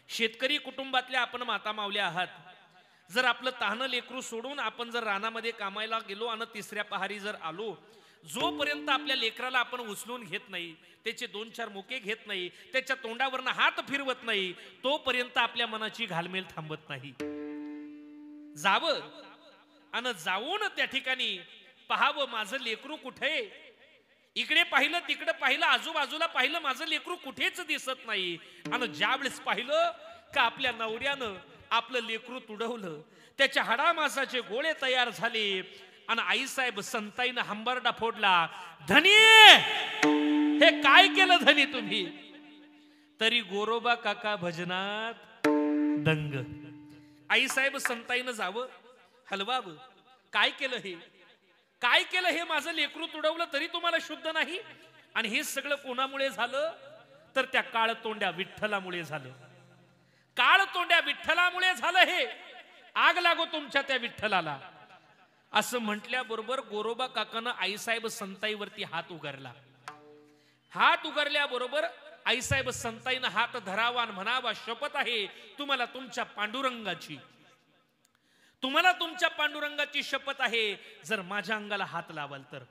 शेतकरी कुटुंबातल्या आपण माता मावल्या आहात. जर आपलं तहानं लेकरू सोडून आपण जर रानामध्ये कामायला गेलो आणि तिसऱ्या पहारी जर आलो, जोपर्यंत आपल्या लेकराला आपण उचलून घेत नाही, त्याचे 2-4 मुके घेत नाही, त्याच्या तोंडावरनं हात फिरवत नाही, तोपर्यंत आपल्या मनाची घालमेल थांबत नाही. जावं आणि जाऊन त्या ठिकाणी पहावं माझं लेकरू कुठे. इकडे पाहिलं, तिकडे पाहिलं, आजूबाजूला पाहिलं, माझं लेकरू कुठेच दिसत नाही. आणि ज्यावेळेस पाहिलं का आपल्या नवऱ्यानं आपलं लेकरू तुडवलं, त्याच्या हाडामासाचे गोळे तयार झाले, आणि आईसाहेब संताईनं हंबरडा फोडला, धनी हे काय केलं धनी तुम्ही? तरी गोरोबा काका भजनात दंग. आईसाहेब संताईनं जावं, हलवावं, काय केलं हे? काय केलं हे? माझं लेकरू तुडवलं तरी तुम्हाला शुद्ध नाही. आणि हे सगळं कोणामुळे झालं? तर त्या काळतोंड्या विठ्ठलामुळे झालं. काळतोंड्या विठ्ठलामुळे झालं हे. आग लागो तुमच्या त्या विठ्ठलाला. असं म्हटल्याबरोबर गोरोबा काकानं आईसाहेब संताईवरती हात उगारला. हात उगारल्याबरोबर आईसाहेब संताईनं हात धरावा आणि म्हणावा, शपथ आहे तुम्हाला तुमच्या पांडुरंगाची, तुम्हाला तुमच्या पांडुरंगाची शपथ आहे, जर माझ्या अंगाला हात लावाल तर.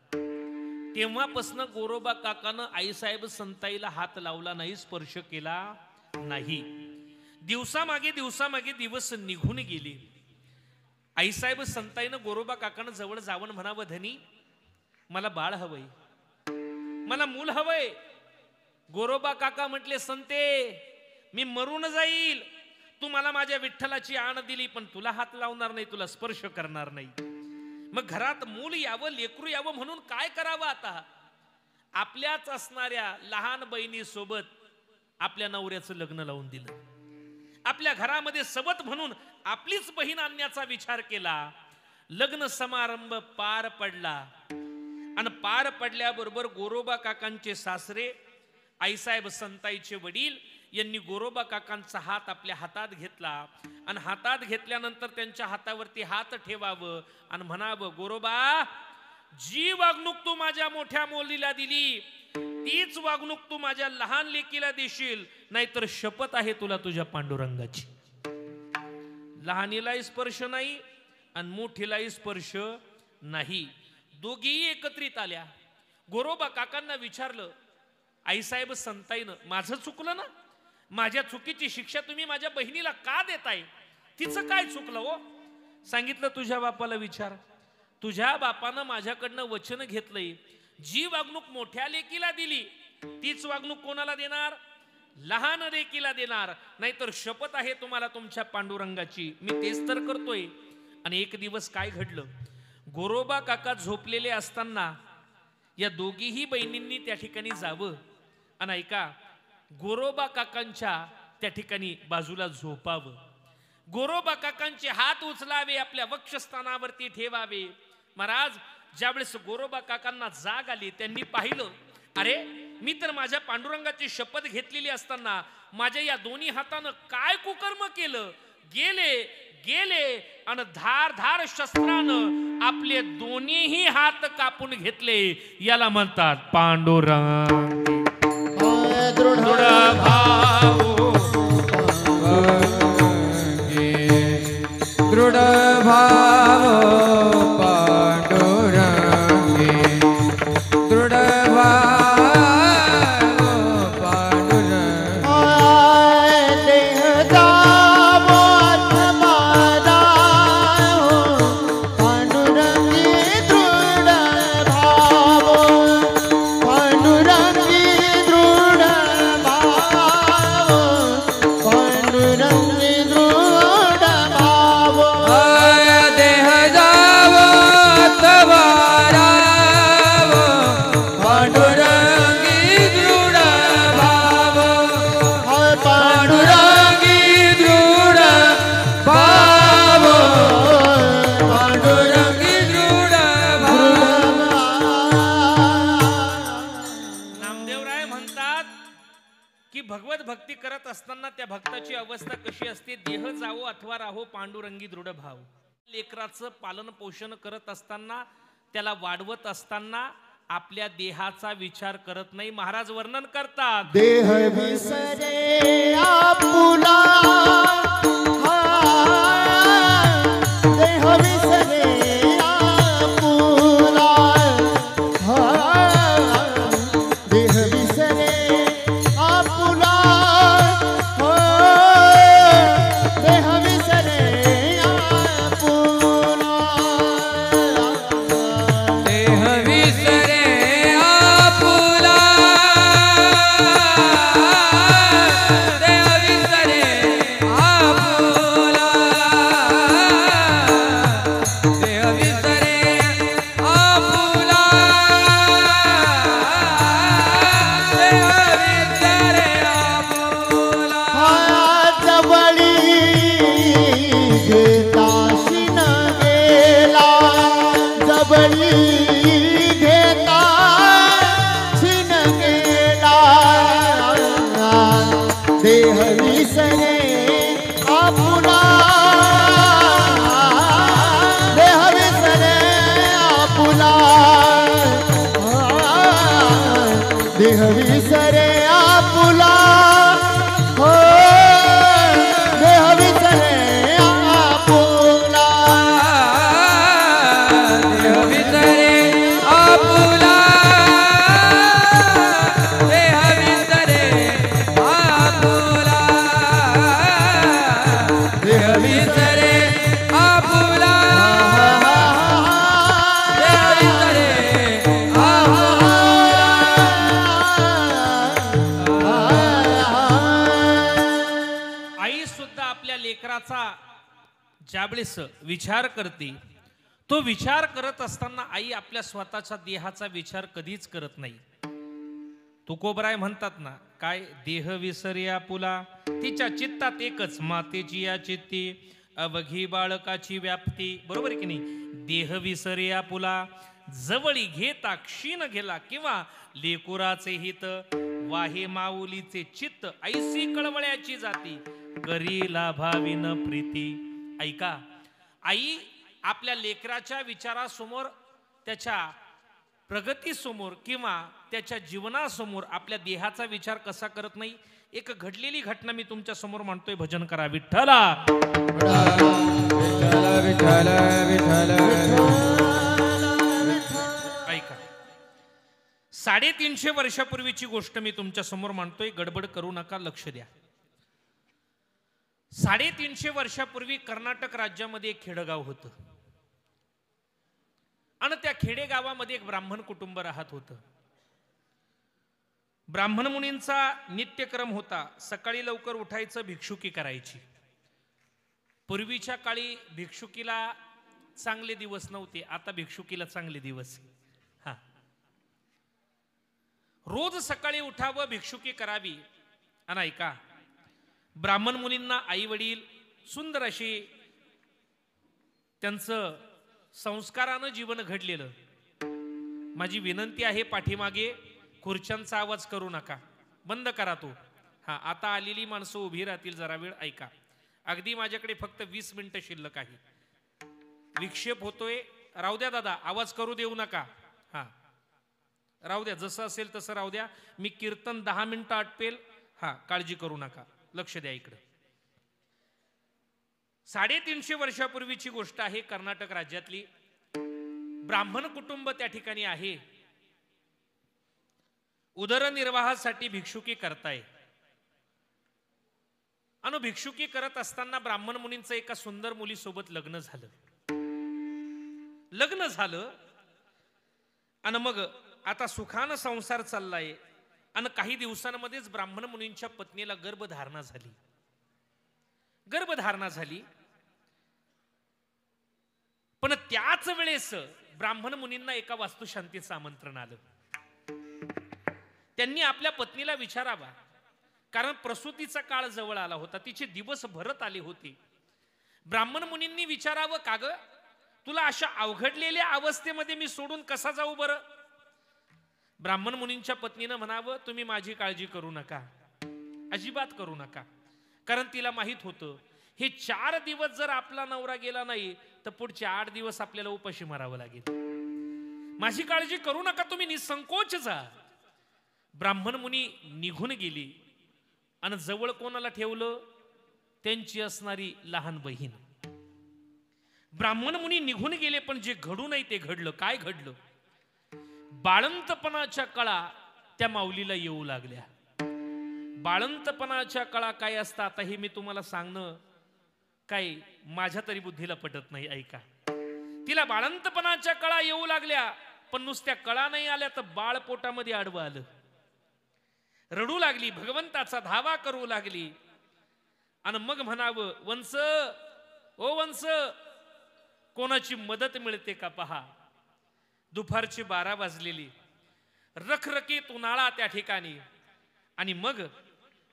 तेव्हापासून गोरोबा काकानं आईसाहेब संताईला हात लावला नाही, स्पर्श केला नाही. दिवसामागे दिवस निघून गेले. आईसाहेब संताईनं गोरोबा काकानं जवळ जावं म्हणावं, धनी मला बाळ हवंय, मला मूल हवंय. गोरोबा काका म्हटले, संते मी मरून जाईल, तू मला माझ्या विठ्ठलाची आण दिली, पण तुला हात लावणार नाही, तुला स्पर्श करणार नाही. मग घरात मूल यावं, लेकरू यावं म्हणून काय करावं? आता आपल्याच असणाऱ्या लहान बहिणी सोबत आपल्या नवऱ्याचं लग्न लावून दिलं. आपल्या घरामध्ये सवत म्हणून आपलीच बहीण आणण्याचा विचार केला. लग्न समारंभ पार पडला आणि पार पडल्याबरोबर गोरोबा काकांचे सासरे आईसाहेब संताईचे वडील यांनी गोरोबा काकांचा हात आपल्या हातात घेतला आणि हातात घेतल्यानंतर त्यांच्या हातावरती हात ठेवावं आणि म्हणावं, गोरोबा जी वागणूक तू माझ्या मोठ्या मुलीला दिली, तीच वागणूक तू माझ्या लहान लेकीला देशील, नाहीतर शपथ आहे तुला तुझ्या पांडुरंगाची. लहानीलाही स्पर्श नाही आणि मोठीलाही स्पर्श नाही. दोघीही एकत्रित आल्या. गोरोबा काकांना विचारलं, आईसाहेब संताईनं, माझं चुकलं ना? माझ्या चुकीची शिक्षा तुम्ही माझ्या बहिणीला का देताय? तिचं काय चुकलं हो? सांगितलं, तुझ्या बापाला विचार. तुझ्या बापानं माझ्याकडनं वचन घेतलंय, जी वागणूक मोठ्या लेकीला दिली तीच वागणूक कोणाला देणार? लहान लेकीला देणार, नाहीतर शपथ आहे तुम्हाला तुमच्या पांडुरंगाची. मी तेच तर करतोय. आणि एक दिवस काय घडलं? गोरोबा काका झोपलेले असताना या दोघीही बहिणींनी त्या ठिकाणी जावं आणि ऐका, गोरोबा काकांच्या त्या ठिकाणी बाजूला झोपावं. गोरोबा काकांचे हात उचलावे, आपल्या वक्षस्थानावरती ठेवावे. महाराज ज्यावेळेस गोरोबा काकांना जाग आली, त्यांनी पाहिलं, अरे मी तर माझ्या पांडुरंगाची शपथ घेतलेली असताना माझ्या या दोन्ही हातानं काय कुकर्म केलं. गेले गेले आणि धार धार शस्त्रानं आपले दोन्हीही हात कापून घेतले. याला म्हणतात पांडुरंग. दृढ भाव दृढ भाव पांडुरंगे, दृढ भाव पांडुरंग. देहदा मोठ माझा पांडुरंगी दृढ भाव, पांडुरंगी दृढ भाव, पांडुरंगी दृढ भाव. दे त्या भक्ताची अवस्था कशी असते, देह जावो अथवा राहो पांडुरंगी दृढ भाव. लेकराचं पालन पोषण करत असताना, त्याला वाढवत असताना आपल्या देहाचा विचार करत नाही. महाराज वर्णन करतात, देह विसरे आपुला, देह विसरे आपुला, देह विसरे आपुला, देह विसरे आपुला, देह विसरे आपुला, देह विसरे आपुला, देह विसरे आपुला, देह विसरे आपुला. जवळी घेता शिन गेला, जवळी घेता शिन गेला, देह विसरे आपुला, देह विसरे आपुला, देह विसरे आपुला, हो देह विसरे आपुला, देह विसरे आपुला, देह विसरे आपुला, देह विसरे आपुला, देह विसरे आई सुद्धा आपल्या लेकराचा ज्यावेळेस विचार करते, तो विचार करत असताना आई आपल्या स्वतःच्या देहाचा विचार कधीच करत नाही. तुकोबराय म्हणतात ना, काय देह विसरे आपुला, तिच्या चित्तात एकच मातेची या चित्ती, अवघी बाळकाची व्याप्ती. बरोबर आहे की नाही? देह विसरे आपुला, जवळी घेता क्षीण गेला, किंवा लेकुराचे हित वाहे माऊलीचे चित्त, ऐसी कळवळ्याची जाती, करीला भाविन प्रीती. ऐका, आई आपल्या लेकराच्या विचारासमोर, त्याच्या प्रगतीसमोर किंवा त्याच्या जीवनासमोर आपल्या देहाचा विचार कसा करत नाही. एक घडलेली घटना मी तुमच्या समोर मांडतोय. भजन करा विठ्ठला. विठ्ठल विठ्ठल विठ्ठल. ऐका, 350 वर्षापूर्वीची गोष्ट मी तुमच्या समोर मांडतोय. गडबड करू नका, लक्ष द्या. 350 वर्षापूर्वी कर्नाटक राज्यामध्ये एक खेडगाव होतं आणि त्या खेडेगावामध्ये एक ब्राह्मण कुटुंब राहत होतं. ब्राह्मण मुनींचा नित्यक्रम होता, सकाळी लवकर उठायचं, भिक्षुकी करायची. पूर्वीच्या काळी भिक्षुकीला चांगले दिवस नव्हते, आता भिक्षुकीला चांगले दिवस. हा, रोज सकाळी उठावं, भिक्षुकी करावी. आणि ऐका, ब्राह्मण मुनींना आई वडील सुंदर अशी त्यांचं संस्कारानं जीवन घडलेलं. माझी विनंती आहे, पाठीमागे खुर्च्यांचा आवाज करू नका, बंद करा तो. हा, आता आलेली माणसं उभी राहतील, जरा वेळ ऐका. अगदी माझ्याकडे फक्त 20 मिनिटं शिल्लक आहे. विक्षेप होतोय, राहू द्या दादा, आवाज करू देऊ नका. हा, राहू द्या, जसं असेल तसं राहू द्या. मी कीर्तन 10 मिनिटं आटपेल. हा, काळजी करू नका, लक्ष द्या इकडे. 350 वर्षापूर्वीची गोष्ट आहे. कर्नाटक राज्यातली ब्राह्मण कुटुंब त्या ठिकाणी आहे. उदरनिर्वाहासाठी भिक्षुकी करताय. आणि भिक्षुकी करत असताना ब्राह्मण मुनींचं एका सुंदर मुलीसोबत लग्न झालं. आणि मग आता सुखानं संसार चाललाय. आणि काही दिवसांमध्येच ब्राह्मण मुनींच्या पत्नीला गर्भधारणा झाली. पण त्याच वेळेस ब्राह्मण मुनींना एका वास्तुशांतीचं आमंत्रण आलं. त्यांनी आपल्या पत्नीला विचारावा, कारण प्रसूतीचा काळ जवळ आला होता, तिचे दिवस भरत आले होते. ब्राह्मण मुनींनी विचारावं, का ग, तुला अशा अवघडलेल्या अवस्थेमध्ये मी सोडून कसा जाऊ बरं? ब्राह्मण मुनींच्या पत्नीनं म्हणावं, तुम्ही माझी काळजी करू नका, अजिबात करू नका. कारण तिला माहित होतं हे 4 दिवस जर आपला नवरा गेला नाही तर पुढचे 8 दिवस आपल्याला उपाशी मारावं लागेल. माझी काळजी करू नका, तुम्ही निसंकोच जा. ब्राह्मण मुनी निघून गेली आणि जवळ कोणाला ठेवलं? त्यांची असणारी लहान बहीण. ब्राह्मण मुनी निघून गेले, पण जे घडू नाही ते घडलं. काय घडलं? बाळंतपणाच्या कळा त्या माऊलीला येऊ लागल्या. बाळंतपणाच्या कळा काय असतात आता हे मी तुम्हाला सांगणं काय माझ्या तरी बुद्धीला पटत नाही. ऐका, तिला बाळंतपणाच्या कळा येऊ लागल्या, पण नुसत्या कळा नाही आल्या तर बाळ पोटामध्ये आडवं आलं. रडू लागली, भगवंताचा धावा करू लागली आणि मग म्हणावं, वंस ओ वंस, कोणाची मदत मिळते का पहा. दुपारची 12 वाजलेली, रखरखीत उन्हाळा त्या ठिकाणी. आणि मग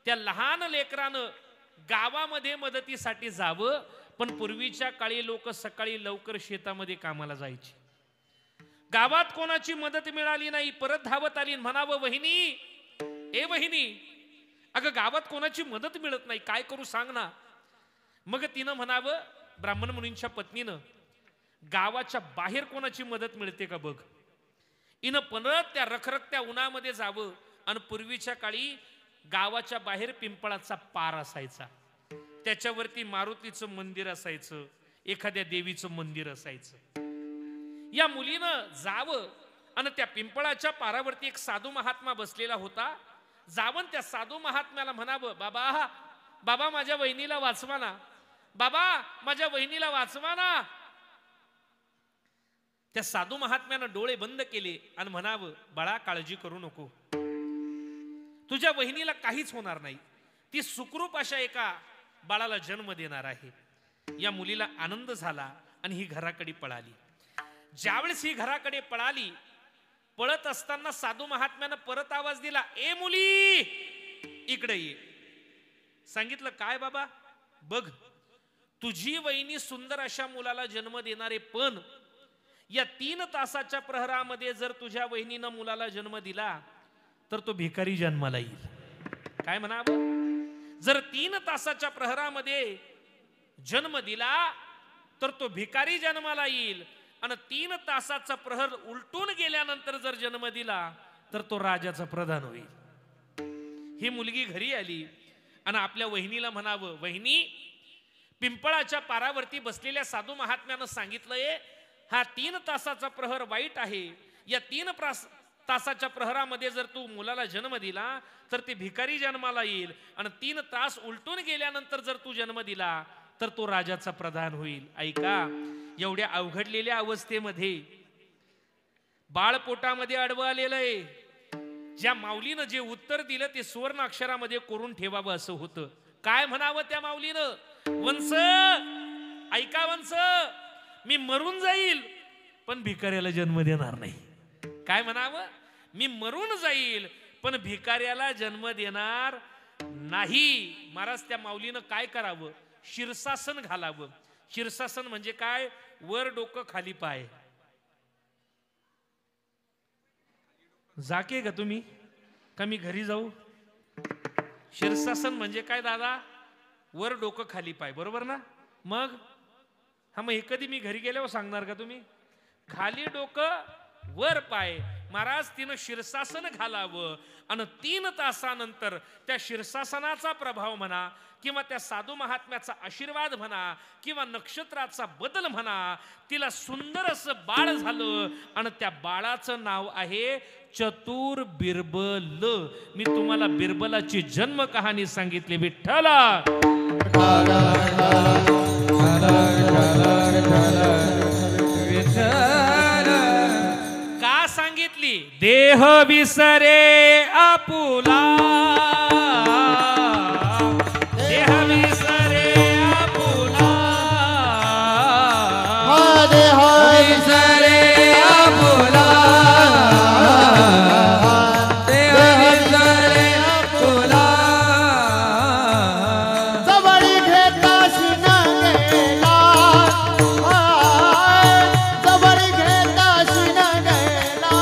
त्या लहान लेकरानं गावामध्ये मदतीसाठी जावं, पण पूर्वीच्या काळी लोक सकाळी लवकर शेतामध्ये कामाला जायची. गावात कोणाची मदत मिळाली नाही, परत धावत आली. म्हणावं, वहिनी ए वहिनी, अगं गावात कोणाची मदत मिळत नाही, काय करू सांग ना. मग तिनं म्हणावं, ब्राह्मण मुनींच्या पत्नीनं, गावाच्या बाहेर कोणाची मदत मिळते का बघ. इनं परत त्या रखरखत्या उन्हामध्ये जावं. आणि पूर्वीच्या काळी गावाच्या बाहेर पिंपळाचा पार असायचा, त्याच्यावरती मारुतीचं मंदिर असायचं, एखाद्या देवीचं मंदिर असायचं. या मुलीनं जावं आणि त्या पिंपळाच्या पारावरती एक साधू महात्मा बसलेला होता. जावं त्या साधू महात्म्याला म्हणावं, बाबा बाबा माझ्या वहिनीला वाचवा ना, बाबा माझ्या वहिनीला वाचवा ना. त्या साधू महात्म्यानं डोळे बंद केले आणि म्हणावं, बाळा काळजी करू नको, तुझ्या वहिनीला काहीच होणार नाही, ती सुखरूप अशा एका बाळाला जन्म देणार आहे. या मुलीला आनंद झाला आणि ही घराकडे पळाली. ज्यावेळेस ही घराकडे पळाली, पळत असताना साधू महात्म्यानं परत आवाज दिला, ए मुली इकडे ये. सांगितलं, काय बाबा, बघ तुझी वहिनी सुंदर अशा मुलाला जन्म देणारे, पण या 3 तासाच्या प्रहरामध्ये जर तुझ्या वहिनीनं मुलाला जन्म दिला तर तो भिकारी जन्माला येईल. काय म्हणावं, जर 3 तासाच्या प्रहरामध्ये जन्म दिला तर तो भिकारी जन्माला येईल, आणि 3 तासाचा प्रहर उलटून गेल्यानंतर जर जन्म दिला तर तो राजाचा प्रधान होईल. ही मुलगी घरी आली आणि आपल्या वहिनीला म्हणावं, वहिनी पिंपळाच्या पारावरती बसलेल्या साधू महात्म्यानं सांगितलंय, हा 3 तासाचा प्रहर वाईट आहे, या 3 तासाच्या प्रहरामध्ये जर तू मुलाला जन्म दिला तर ते भिकारी जन्माला येईल, आणि 3 तास उलटून गेल्यानंतर जर तू जन्म दिला तर तो राजाचा प्रधान होईल. ऐका, एवढ्या अवघडलेल्या अवस्थेमध्ये बाळ पोटामध्ये आडवं आलेलं आहे. ज्या माऊलीनं जे उत्तर दिलं ते सुवर्ण अक्षरामध्ये कोरून ठेवावं असं होतं. काय म्हणावं त्या माऊलीनं, वंस ऐका वंस, मी मरून जाईल पण भिकाऱ्याला जन्म देणार नाही. काय म्हणावं, मी मरून जाईल पण भिकाऱ्याला जन्म देणार नाही. महाराज त्या माऊलीनं काय करावं, शीर्षासन घालावं. शीर्षासन म्हणजे काय, वर डोकं खाली पाय. जाके का तुम्ही का मी घरी जाऊ. शीर्षासन म्हणजे काय दादा, वर डोकं खाली पाय, बरोबर ना. मग हा, मग हे कधी मी घरी गेल्यावर सांगणार का तुम्ही, खाली डोकं वर पाय. महाराज तिनं शीर्षासन घालावं आणि 3 तासानंतर त्या शीर्षासनाचा प्रभाव म्हणा किंवा त्या साधू महात्म्याचा आशीर्वाद म्हणा किंवा नक्षत्राचा बदल म्हणा, तिला सुंदर असं बाळ झालं आणि त्या बाळाचं नाव आहे चतुर बिरबल. मी तुम्हाला बिरबलाची जन्म कहाणी सांगितली. विठ्ठला का सांगितली, देह विसरे आपुला, देह विसरे आपुला, देह विसरे आपुला, देह विसरे आपुला, जवळी घेताशी न गेला, जवळी घेताशी न गेला,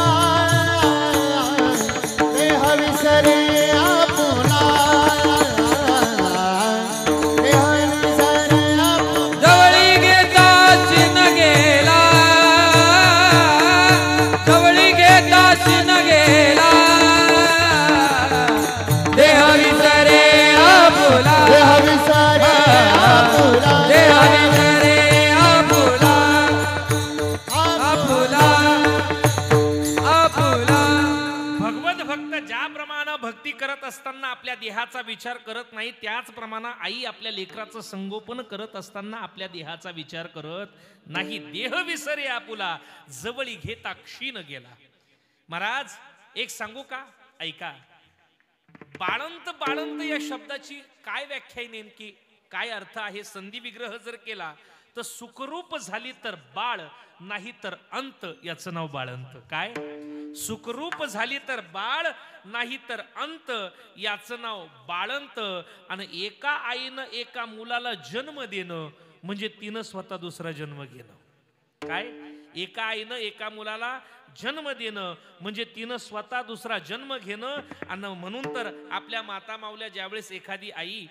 देह विसरे आपुला, आपल्या देहाचा विचार करत नाही, त्याचप्रमाणे आई आपल्या लेकराचं संगोपन करत असताना आपल्या देहाचा विचार करत नाही. देह विसरे आपुला जवळी घेता क्षीण गेला. महाराज एक सांगू का, ऐका. बाळंत बाळंत या शब्दाची काय व्याख्या आहे नेमकी, काय अर्थ आहे? संधी विग्रह जर केला तर सुखरूप झाली तर बाळ, नाही तर अंत, याचं नाव बाळंत. काय? सुखरूप झाली तर बाळ, नाही तर अंत, याचं नाव बाळंत. आणि एका आईनं एका मुलाला जन्म देणं म्हणजे तिनं स्वतः दुसरा जन्म घेणं. काय? एका आईनं एका मुलाला जन्म देणं म्हणजे तिनं स्वतः दुसरा जन्म घेणं. आणि म्हणून तर आपल्या माता माऊल्या ज्यावेळेस एखादी आई,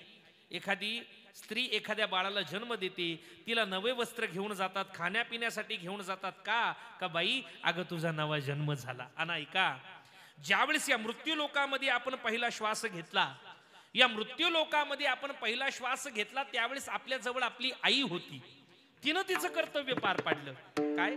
एखादी स्त्री एखाद्या बाळाला जन्म देते, तिला नवे वस्त्र घेऊन जातात, खाण्यापिण्यासाठी घेऊन जातात. का बाई अगं तुझा नवा जन्म झाला. आणि ऐका, ज्यावेळेस या मृत्यू लोकामध्ये आपण पहिला श्वास घेतला, या मृत्यू लोकामध्ये आपण पहिला श्वास घेतला, त्यावेळेस आपल्या जवळ आपली आई होती. तिनं तिचं कर्तव्य पार पाडलं. काय?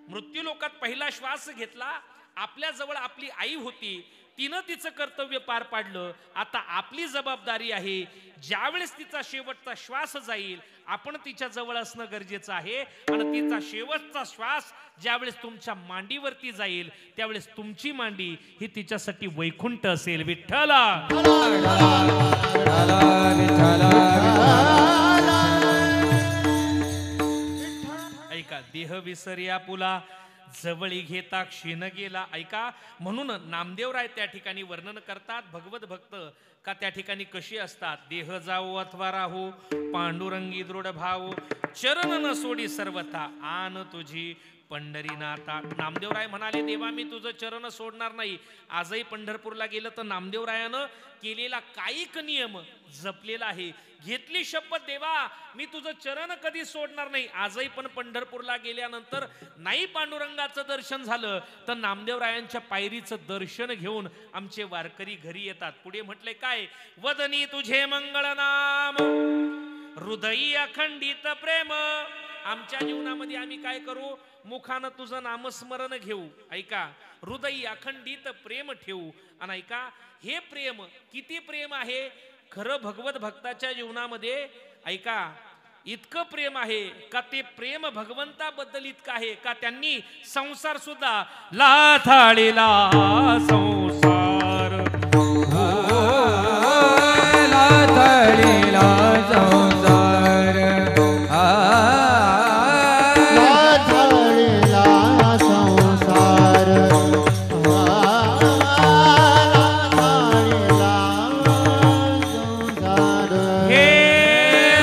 मृत्यू लोकात पहिला श्वास घेतला, आपल्या जवळ आपली आई होती, तिनं तिचं कर्तव्य पार पाडलं. आता आपली जबाबदारी आहे, ज्यावेळेस तिचा शेवटचा श्वास जाईल आपण तिच्या जवळ असणं गरजेचं आहे. आणि तिचा शेवटचा श्वास ज्यावेळेस तुमच्या मांडीवरती जाईल, त्यावेळेस तुमची मांडी ही तिच्यासाठी वैकुंठ असेल. विठ्ठला ऐका, देह विसर्या पुला जवळी घेता क्षीण गेला. ऐका, म्हणून नामदेवराय त्या ठिकाणी वर्णन करतात, भगवत भक्त का त्या ठिकाणी कशी असतात. देह जाओ अथवा राहो पांडुरंगी दृढ भाव, चरण न सोडी सर्वथा आन तुझी पंढरीनाथा. नामदेवराय म्हणाले, देवा मी तुझं चरण सोडणार नाही. आजही पंढरपूरला गेलं तर नामदेवरायानं केलेला कायिक नियम जपलेला आहे. घेतली शपथ, देवा मी तुझं चरण कधी सोडणार नाही. आजही पण पंढरपूरला गेल्यानंतर नाही पांडुरंगाचं दर्शन झालं तर नामदेवरायांच्या पायरीचं दर्शन घेऊन आमचे वारकरी घरी येतात. पुढे म्हटले काय, वदनी तुझे मंगळ नाम हृदयी अखंडित प्रेम. आमच्या जीवनामध्ये आम्ही काय करू, मुखानं तुझं नामस्मरण घेऊ. ऐका, हृदयी अखंडित प्रेम ठेवू. आणि ऐका, हे प्रेम किती प्रेम आहे खरं भगवत भक्ताच्या जीवनामध्ये. ऐका, इतकं प्रेम आहे का ते प्रेम भगवंताबद्दल इतकं आहे का त्यांनी संसार सुद्धा लाथाळीला संसार, लाथाळीला संसार, लाथाळीला संसार, संसार,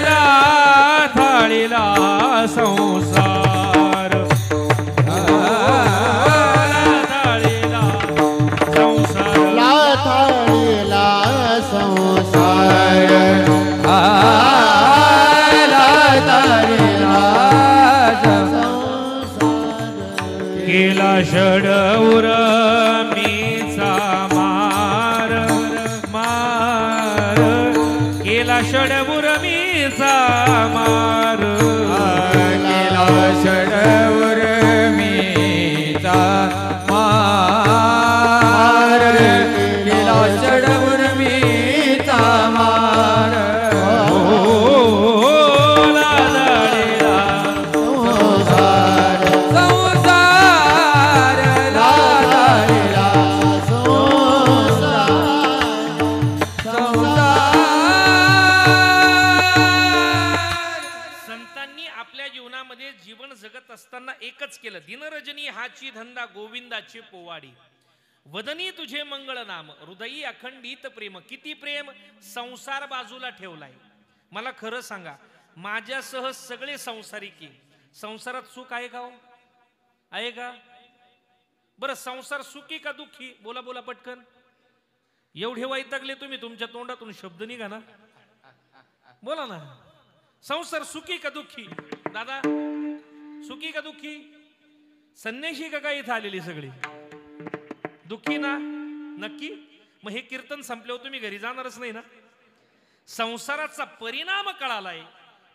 लाथाळीला संसार, लाथाळीला संसार, लाथाळीला संसार, केला षडउर मीचा मार मार, केला षडउर मीचा मार, केला षडउर मीचा मार, केला षडउर मीचा मार, लाथाळीला संसार, संसार, लाथाळीला संसार, संतांनी आपल्या जीवनामध्ये जीवन जगत असताना एकच केलं, दिनरजनी हाची धंदा गोविंदाची पोवाडी. वदनी तुझे मंगळ नाम हृदयी अखंडित प्रेम. किती प्रेम, संसार बाजूला ठेवलाय. मला खरं सांगा, माझ्यासह सगळे संसारिकी, संसारात सुख आहे का हो? आहे का? बरं, संसार सुखी का दुःखी? बोला बोला पटकन. एवढे वैतागले तुम्ही, तुमच्या तोंडातून शब्द निघा ना, बोला ना. संसार सुखी का दुःखी? दादा सुखी का दुःखी? संन्याशी का काय इथं आलेली सगळी? दुःखी ना? नक्की? मग हे कीर्तन संपल्यावर तुम्ही घरी जाणारच नाही ना? संसाराचा परिणाम कळालाय,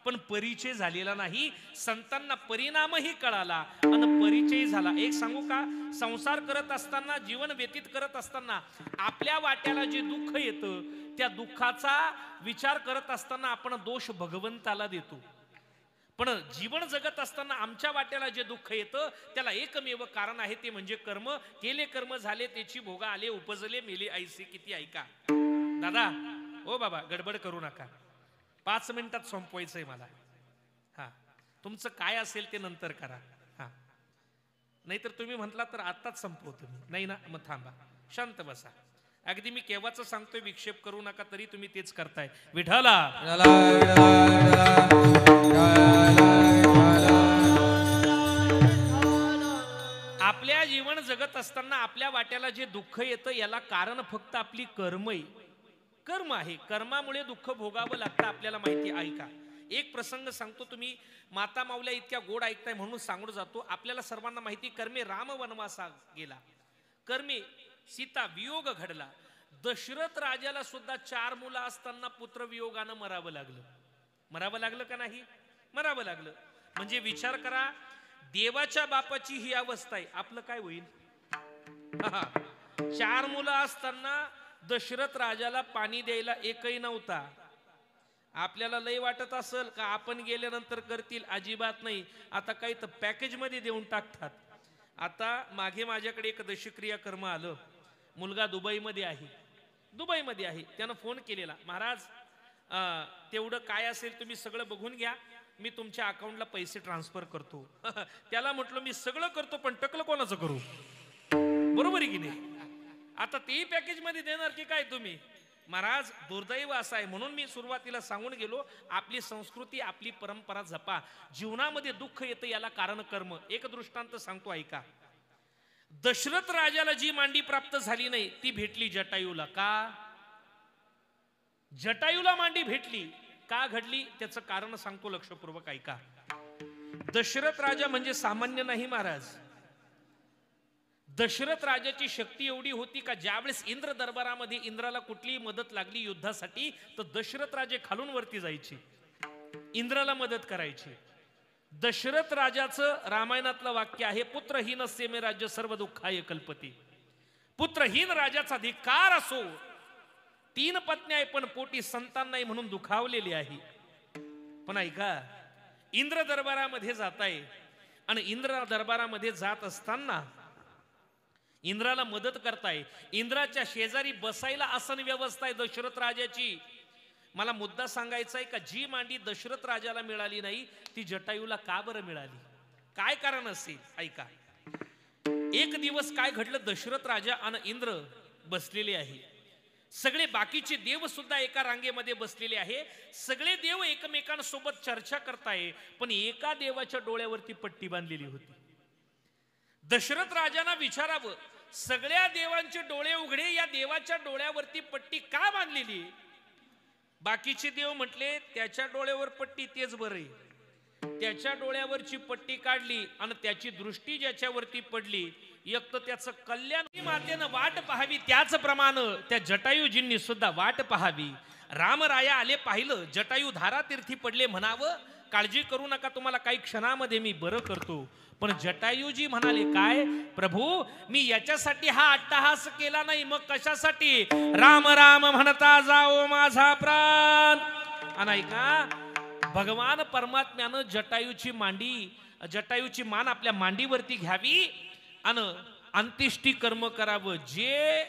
पण परिचय झालेला नाही. संतांना परिणामही कळाला आणि परिचय झाला. एक सांगू का, संसार करत असताना, जीवन व्यतीत करत असताना आपल्या वाट्याला जे दुःख येतं त्या दुःखाचा विचार करत असताना आपण दोष भगवंताला देतो. पण जीवन जगत असताना आमच्या वाट्याला जे दुःख येतं त्याला एकमेव कारण आहे, ते म्हणजे कर्म. केले कर्म झाले त्याची भोगा आले, उपजले मेले ऐसे किती. ऐका दादा, ओ बाबा, गडबड करू नका, 5 मिनिटात संपवायचंय मला. हा, तुमचं काय असेल ते नंतर करा. हा, नाहीतर तुम्ही म्हटला तर आताच संपवतो मी. नाही ना, मग थांबा, शांत बसा. अगदी मी केव्हाच सांगतोय, विक्षेप करू नका, तरी तुम्ही तेच करताय. विठाला आपल्या जीवन जगत असताना आपल्या वाट्याला जे दुःख येतं याला कारण फक्त आपली कर्म आहे. कर्म आहे, कर्मामुळे दुःख भोगावं लागतं, आपल्याला माहिती. ऐका, एक प्रसंग सांगतो, तुम्ही माता माऊल्या इतक्या गोड ऐकताय म्हणून सांगून जातो. आपल्याला सर्वांना माहिती, कर्मे राम वनवासा गेला, कर्मे सीता वियोग घडला. दशरथ राजाला सुद्धा 4 मुलं असताना पुत्र वियोगानं मरावं लागलं. मरावं लागलं का नाही? मरावं लागलं. म्हणजे विचार करा, देवाच्या बापाची ही अवस्था आहे, आपलं काय होईल? 4 मुलं असताना दशरथ राजाला पाणी द्यायला एकही नव्हता. आपल्याला लय वाटत असेल का आपण गेल्यानंतर करतील, अजिबात नाही. आता काही तर पॅकेज मध्ये देऊन टाकतात. आता मागे माझ्याकडे एक दशक्रिया कर्म आलं. मुलगा दुबईमध्ये आहे. त्यानं फोन केलेला, महाराज तेवढं काय असेल तुम्ही सगळं बघून घ्या, मी तुमच्या अकाउंटला पैसे ट्रान्सफर करतो. त्याला म्हटलं मी सगळं करतो, पण टकलं कोणाचं करू? बरोबर आहे की नाही? आता तेही पॅकेज मध्ये देणार की काय तुम्ही? महाराज, दुर्दैव असं आहे. म्हणून मी सुरुवातीला सांगून गेलो, आपली संस्कृती, आपली परंपरा जपा. जीवनामध्ये दुःख येतं याला कारण कर्म. एक दृष्टांत सांगतो, ऐका. दशरथ राजाला जी मांडी प्राप्त झाली नाही ती भेटली जटायूला. का? जटायूला मांडी भेटली का घडली त्याचं कारण सांगतो, लक्षपूर्वक ऐका. दशरथ राजा म्हणजे सामान्य नाही महाराज. दशरथ राजाची शक्ती एवढी होती का ज्यावेळेस इंद्र दरबारामध्ये इंद्राला कुठलीही मदत लागली युद्धासाठी तर दशरथ राजे खालून वरती जायचे, इंद्राला मदत करायची. दशरथ राजाचं रामायणातलं वाक्य आहे, पुत्रहीनस्य मे राज्य सर्व दुःखाय कल्पते. पुत्रहीन राजाचा धिक्कार असो, 3 पत्नी आहे पण पोटी संतान नाही म्हणून दुखावलेली आहे. पण ऐका, इंद्र दरबारामध्ये जाताय आणि इंद्र दरबारामध्ये जात असताना इंद्राला मदत करताय. इंद्राच्या शेजारी बसायला आसन व्यवस्था आहे दशरथ राजाची. मला मुद्दा सांगायचा आहे का जी मांडी दशरथ राजाला मिळाली नाही ती जटायूला का बरं मिळाली? काय कारण असेल? ऐका. एक दिवस काय घडलं, दशरथ राजा आणि इंद्र बसलेले आहे. सगळे बाकीचे देव सुद्धा एका रांगेमध्ये बसलेले आहे. सगळे देव एकमेकांसोबत चर्चा करताय, पण एका देवाच्या डोळ्यावरती पट्टी बांधलेली होती. दशरथ राजांना विचारावं, सगळ्या देवांचे डोळे उघडे, या देवाच्या डोळ्यावरती पट्टी का बांधलेली? बाकीचे देव म्हटले, त्याच्या डोळ्यावर पट्टी तेच बरे. त्याच्या डोळ्यावरची पट्टी काढली आणि त्याची दृष्टी ज्याच्यावरती पडली, एक तर त्याचं कल्याण. मातेनं वाट पाहावी त्याचप्रमाणे त्या जटायूजींनी सुद्धा वाट पाहावी. रामराया आले, पाहिलं, जटायू धारातीर्थी पडले, म्हणावं काळजी करू नका, तुम्हाला काही क्षणामध्ये मी बरं करतो. पण जटायूजी म्हणाले, काय प्रभू, मी याच्यासाठी हा अट्टहास केला नाही, मग कशासाठी? राम राम म्हणता जाओ माझा प्राण. आणि ऐका, भगवान परमात्म्यानं जटायूची मान आपल्या मांडीवरती घ्यावी आणि अंत्येष्टी कर्म करावं. जे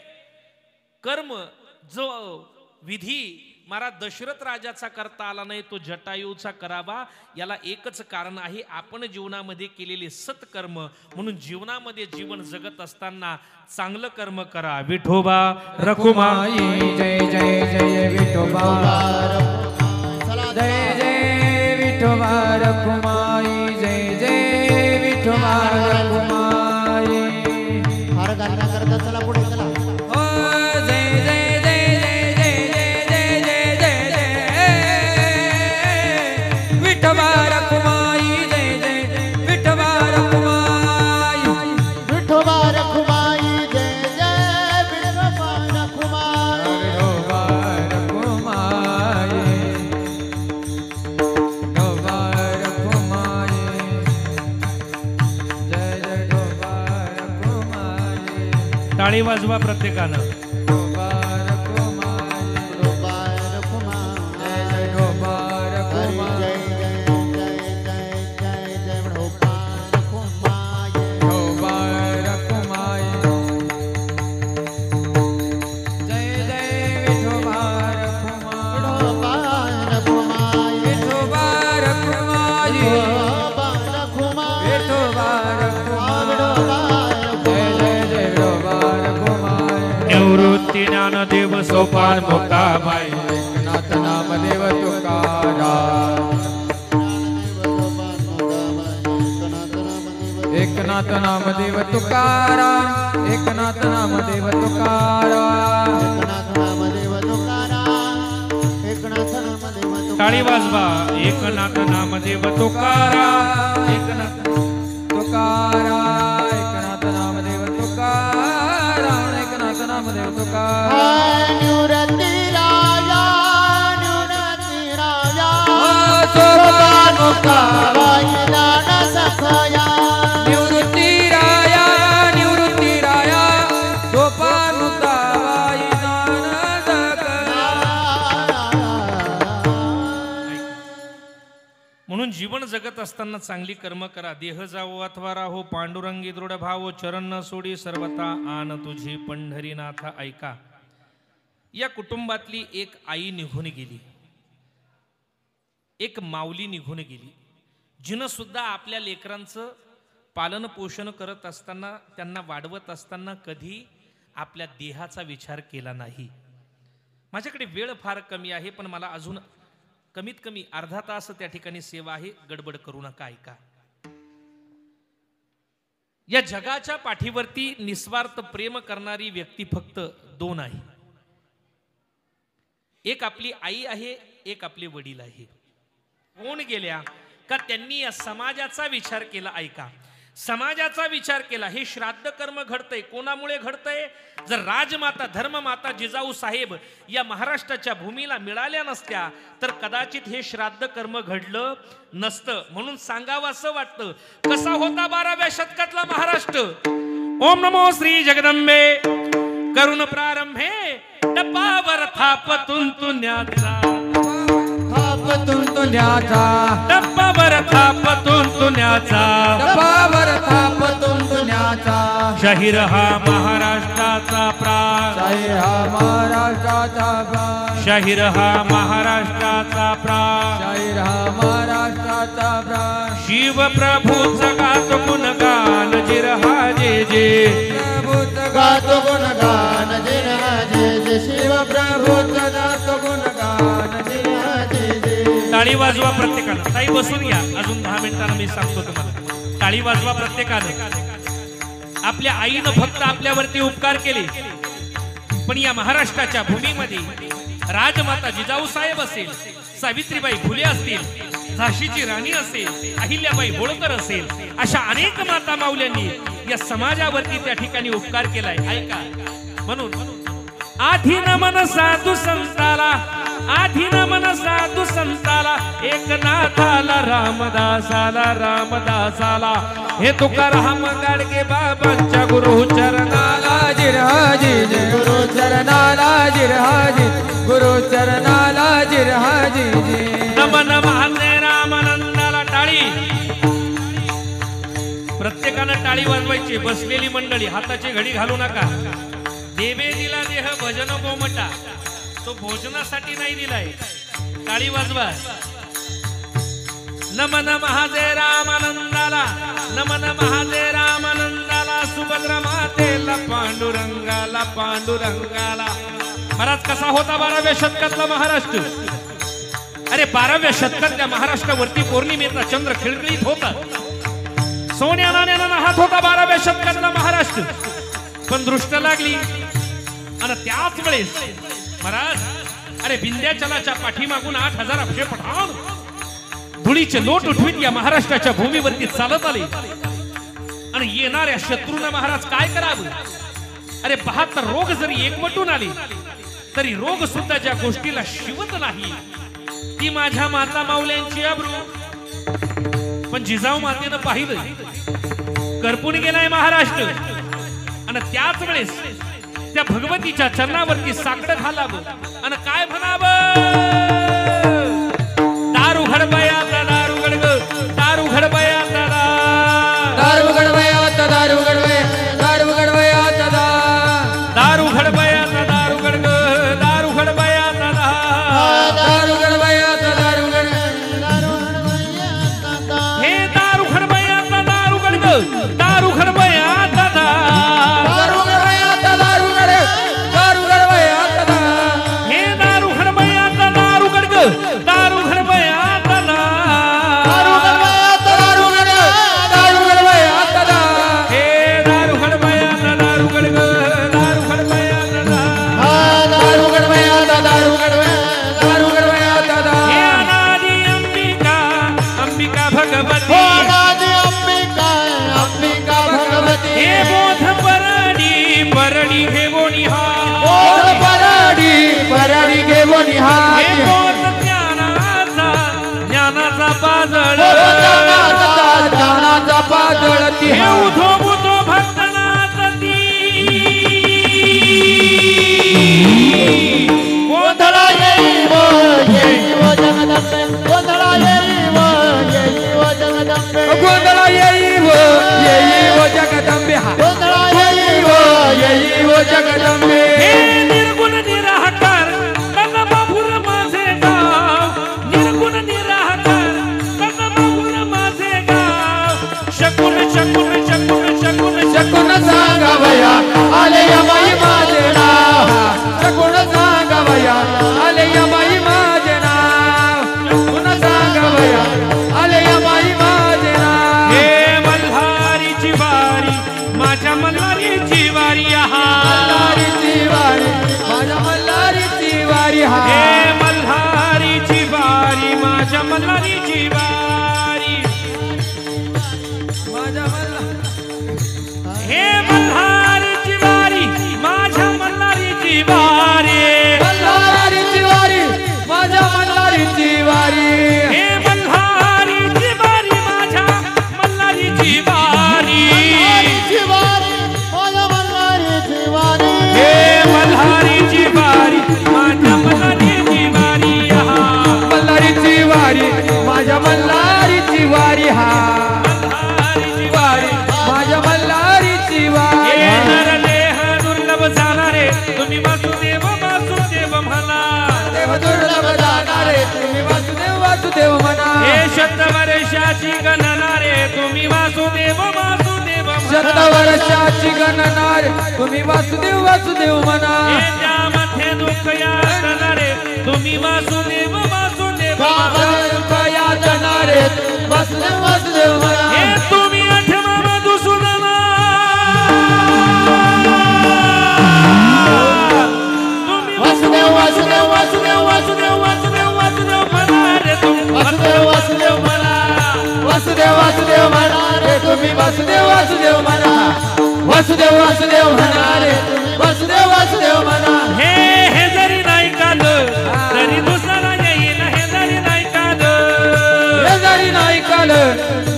कर्म, जो विधी महाराज दशरथ राजाचा करता आला नाही तो जटायूचा करावा. याला एकच कारण आहे, आपण जीवनामध्ये केलेले सत्कर्म. म्हणून जीवनामध्ये जीवन जगत असताना चांगलं कर्म करा. विठोबा रखुमाई, जय जय जय विठोबा, जय जय विठोबा रखुमाई, जय जय विठोबा रखुमाई. हर गाणं करता चला पुढे चला. टाळी वाजवा प्रत्येकानं. ढोबार कुमार ढोबार कुमार जय जय ढोबार हरी कुमार जय जय जय जय जय जय ढोबार कुमार ढोबार कुमार जय जय विठोबार कुमार ढोबार कुमार विठोबार कुमार ढोबार कुमार विठोबार कुमार ढोबार जय जय जय विठोबार कुमार निवृत्ती ज्ञानदेव सोपान मुक्ताबाई. एकनाथ नामदेव तुकाराम एकनाथ नामदेव तुकाराम एकनाथ नामदेव तुकाराम एकनाथ नामदेव तुकाराम एकनाथ नामदेव टाळी वाजवा. एकनाथ नामदेव तुकाराम. एकनाथ तुकाराम एकनाथ नामदेव तुकाराम एकनाथ नामदेव तुकाराम निवृत्ती राजा निवृत्ती राजा सोपान मुक्ताबाई दान सखया निवृत्ती राया सोपान मुक्ताबाई दान सकला. म्हणून जीवन जगत असताना चांगली कर्म करा. देह जावो अथवा राहो पांडुरंगी दृढ भावो चरण न सोडी सर्वता आन तुझी पंढरीनाथ ऐका. या कुटुंबातली एक आई निघून गेली, एक माऊली निघून गेली, जिनं सुद्धा आपल्या लेकरांचं पालन पोषण करत असताना, त्यांना वाढवत असताना कधी आपल्या देहाचा विचार केला नाही. माझ्याकडे वेळ फार कमी आहे, पण मला अजून कमीत कमी अर्धा तास त्या ठिकाणी सेवा आहे. गडबड करू नका, ऐका. या जगाच्या पाठीवरती निस्वार्थ प्रेम करणारी व्यक्ती फक्त दोन आहे. एक आपली आई आहे, एक आपले वडील आहे. कोण गेल्या का त्यांनी या समाजाचा विचार केला. ऐका, समाजाचा विचार केला. हे श्राद्ध कर्म घडतंय, कोणामुळे घडतंय? जर राजमाता धर्ममाता जिजाऊ साहेब या महाराष्ट्राच्या भूमीला मिळाल्या नसत्या तर कदाचित हे श्राद्ध कर्म घडलं नसतं. म्हणून सांगावं असं वाटतं, कसा होता 12व्या शतकातला महाराष्ट्र. ओम नमो श्री जगदंबे करुण प्रारंभे डब्बावर थापतून तुन्याचा थापतून तुन्याचा डब्बावर थापतून तुन्याचा डब्बावर थापतून तुन्याचा शाहीर हा महाराष्ट्राचा प्राण शाहीर हा महाराष्ट्राचा प्राण शाहीर हा महाराष्ट्राचा प्राण शाहीर हा महाराष्ट्राचा प्राण शिव प्रभूचा गातो गुणगान जिरहा जे जे प्रभूत गातो गुणगान जिन जे जे शिव प्रभूत गातो गुणगान जे जे टाळी वाजवा प्रत्येकानं. ताई बसून घ्या, अजून 10 मिनिटांना मी सांगतो तुम्हाला. टाळी वाजवा प्रत्येकानं. आपल्या आईनं फक्त आपल्यावरती उपकार केले, पण या महाराष्ट्राच्या भूमीमध्ये राजमाता जिजाऊ साहेब असेल, सावित्रीबाई फुले असतील, झाशीची राणी असेल, अहिल्याबाई होळकर असेल, अशा अनेक माता माऊल्यांनी या समाजावरती त्या ठिकाणी उपकार केलाय. ऐका, म्हणून आधी नमन साधू संताला, आधी नमन साधू संताला, एकनाथाला रामदासाला, रामदासाला, हे तुकाराम गाडगे बाबांच्या गुरु चरणाला जिरहाजी जय गुरु चरणाला जिरहाजी गुरु चरणाला जिरहाजी नमन महाजय रामानंदाला. टाळी प्रत्येकानं टाळी वाजवायची. बसलेली मंडळी हाताची घडी घालू नका. देवे दिला देह भजन गोमटा, तो भोजनासाठी नाही दिलाय. टाळी वाजवा. नमन महाजय रामानंदाला, नमन महाजय रामानंदाला, सुभद्रा मातेला, पांडुरंगाला, पांडुरंगाला. महाराज कसा होता 12व्या शतकातला महाराष्ट्र? अरे 12व्या शतकात त्या महाराष्ट्रावरती पौर्णिमेचा चंद्र खिळखिळीत होता. सोन्या नाण्यानं हात होता 12व्या शतकातला महाराष्ट्र. पण दृष्ट लागली आणि त्याच वेळेस महाराज अरे विंध्याचलाच्या पाठीमागून 8000 अक्षय पठाण धुळीचे लोट उठवीत या महाराष्ट्राच्या भूमीवरती चालत आले. आणि येणाऱ्या शत्रूंना महाराज काय करावं? अरे 72 रोग जरी एकवटून आले तरी रोग सुद्धा ज्या गोष्टीला शिवत नाही ती माझ्या माता माऊल्यांची अब्रू. पण जिजाऊ मातेनं पाहिलं, करपून गेलाय महाराष्ट्र. आणि आणि त्याच वेळेस त्या भगवतीच्या चरणावरती साकडं घालावं आणि काय म्हणावं, दारू घडबयाचा दारू गडग, दारू घडबयाचा दारू गडवयात दारू गडवय दारू गडवयात दारू घडबयाचा दारू गडग, दारू घडबयाचा दारू गडवयात दारू गड हे दारू घडबयाचा दारू गडग, दारू घडबयाचा दारू गडवयात दारू गड दारू गडवयात हे दारू घडबयाचा दारू गडग, दारू घडबयाचा दारू गडवयात दारू गड दारू गडवयात हे दारू घडबयाचा दारू गडग, दारू घडबयाचा दारू गडवयात दारू गडवय दारू गडवयात हे अनादि अंबिका, अंबिका भगवती अनादि अंबिका अंबिका भगवती हे बोध परडी, परडी घेऊन हा बोल पराडी पराडी घेऊन हे हात बोध ज्ञानाचा, ज्ञानाचा पाजळ ज्ञानाचा पातळती हे उधो बुधो भक्तनाथ ती गोंधळा येईव येईव जगदंबे गोंधळा येईव येईव जगदंबे गोंधळा येईव येईव जगदंबे गोंधळा येईव येईव जगदंबे हे निर्गुण निराकार तन बाबूर माझे गाव, निर्गुण निराकार तन बाबूर माझे गाव, शकून शकून शकून शकून शकून सांगावया आले यमाई माझे नाव शकून सांगावया आले यमाई माझे नाव शकून सांगावया आले यमाई माझे नाव हे मल्हारीची वारी, माझ्या मल्हारीची वारी हा मल्हारीची वारी माझ्या मल्हारीची वारी हा हे मल्हारीची वारी, माझ्या मल्हारीची वारी माझ्या मल्हार हे मल्हारीची वारी, माझ्या मल्हारीची वारी मल्हारीची वारी माझ्या मल्हारीची वारी हे मल्हारीची वारी, माझ्या मल्हारीची वारी शिवारी माझ्या मल्हारीची वारी हे मल्हारीची वारी, माझ्या मल्हारीची वारी हा मल्हारीची वारी माझ्या मल्हारीची वारी हा मल्हारीची वारी माझ्या मल्हारीची वारी हे नरदेह दुर्लभ जाणारे तुम्ही वासुदेव वासुदेव म्हणा, देव दुर्लभ जाणारे तुम्ही वासुदेव वासुदेव म्हणा हे शतवर्षाची गणनारे तुम्ही वासुदेव वासुदेव म्हणा, शतवर्षाची गणनार तुम्ही वासुदेव वासुदेव म्हणा हे त्यामध्ये दुःख यातनारे तुम्ही वासुदेव वासुदेव म्हणा, या जाणारे वासुदेव वासुदेव म्हणा हे तुम्ही आठवा मधुसूदना तुम्ही वासुदेव वासुदेव वासुदेव वासुदेव वासुदेव वासुदेव म्हणा रे तुम्ही वासुदेव वासुदेव म्हणा वासुदेव वासुदेव म्हणा रे तुम्ही वासुदेव वासुदेव म्हणा वासुदेव वासुदेव म्हणा रे वासुदेव वासुदेव म्हणा हे जरी नाही काद तरी दुसरा येईल, हे जरी नाही काद हे जरी नाही काल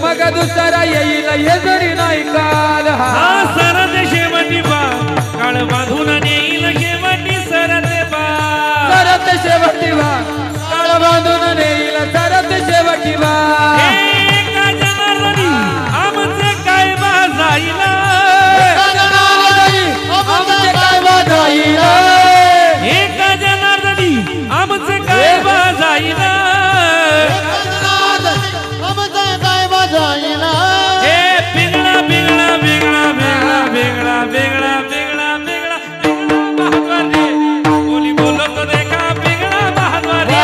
मग दुसरा येईल हे जरी नाही काल हा सरद शेवटी बा काळ बांधून नेईल शेवटी सरद बा सरत शेवटी वा काळ बांधून नेईल सरत शेवटी वा हे एका जनार्दनी आमचे काय बा जाईल, आमचे काय वाजाईल एका जनार्दनी आमचे काय बा जाईल, आमचं काय वाजायला हे बिगडा बिगडा बिगडा बिगडा बिगडा बिगडा बिगडा बिगडा बहादुर रे बोली बोलो तो देखा बिगडा बहादुर रे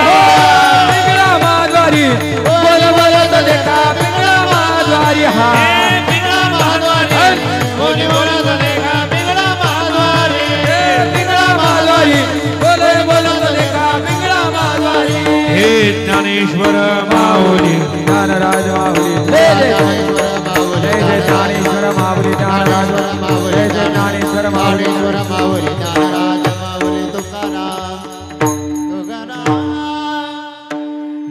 पिंगळा माधवारी बोल बोल तो देखा पिंगळा माधवारी हा हे बिगडा बहादुर रे बोली बोलो तो देखा बिगडा बहादुर रे हे पिंगळा माधवारी बोल बोल तो देखा पिंगळा माधवारी हे ज्ञानेश्वर माऊली ज्ञानराज माऊली जय जय जय जय ज्ञानेश्वर माऊली ज्ञानराज जय जय ज्ञानेश्वर माऊली माऊलीश्वर माऊली ज्ञानराज माऊली तुकाराम तुकाराम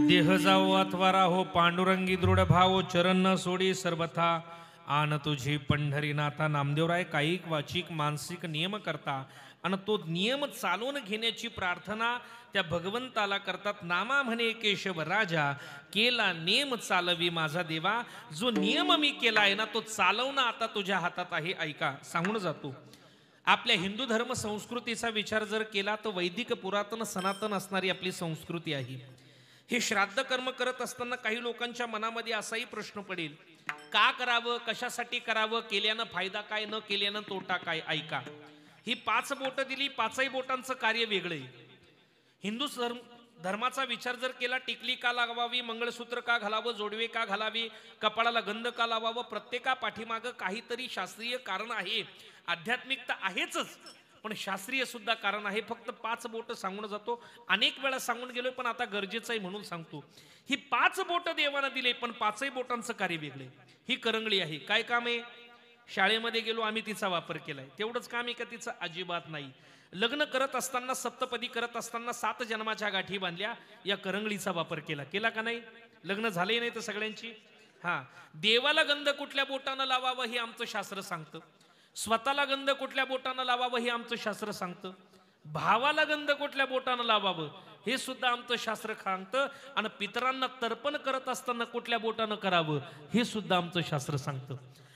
देह जाओ अथवा राहो पांडुरंगी दृढ भाव चरण न सोडी सर्वथा आन तुझी पंढरीनाथा नामदेवराय कायिक वाचिक मानसिक नियम करता आणि तो नियम चालवून घेण्याची प्रार्थना त्या भगवंताला करतात. नामा म्हणे केशव राजा केला नेम चालवी माझा देवा. जो नियम मी केला आहे ना तो चालवणं आता तुझ्या हातात आहे. ऐका सांगून जातो. आपल्या हिंदू धर्म संस्कृतीचा विचार जर केला तर वैदिक पुरातन सनातन असणारी आपली संस्कृती आहे. हे श्राद्ध कर्म करत असताना काही लोकांच्या मनामध्ये असाही प्रश्न पडेल, का करावं, कशासाठी करावं, केल्यानं फायदा काय, न केल्यानं तोटा काय. ऐका, ही 5 बोटं दिली, 5ही बोटांचं कार्य वेगळं आहे. हिंदू धर्माचा विचार जर केला, टिकली का लावावी, मंगळसूत्र का घालावं, जोडवे का घालावी, कपाळाला गंध का लावावं, प्रत्येका पाठीमागं काहीतरी शास्त्रीय कारण आहे. आध्यात्मिकता आहेच, पण शास्त्रीय सुद्धा कारण आहे. फक्त 5 बोट सांगून जातो, अनेक वेळा सांगून गेलोय, पण आता गरजेचं आहे म्हणून सांगतो. ही 5 बोट देवानं दिले, पण 5ही बोटांचं कार्य वेगळे. ही करंगळी आहे. काय काम आहे? शाळेमध्ये गेलो आम्ही, तिचा वापर केलाय, तेवढंच काम आहे का तिचं? अजिबात नाही. लग्न करत असताना, सप्तपदी करत असताना 7 जन्माच्या गाठी बांधल्या, या करंगळीचा वापर केला का नाही? लग्न झाले नाही तर सगळ्यांची. हा, देवाला गंध कुठल्या बोटानं लावावं हे आमचं शास्त्र सांगतं. स्वतःला गंध कुठल्या बोटानं लावावं हे आमचं शास्त्र सांगतं. भावाला गंध कुठल्या बोटानं लावावं हे सुद्धा आमचं शास्त्र सांगतं. आणि पितरांना तर्पण करत असताना कुठल्या बोटानं करावं हे सुद्धा आमचं शास्त्र सांगतं.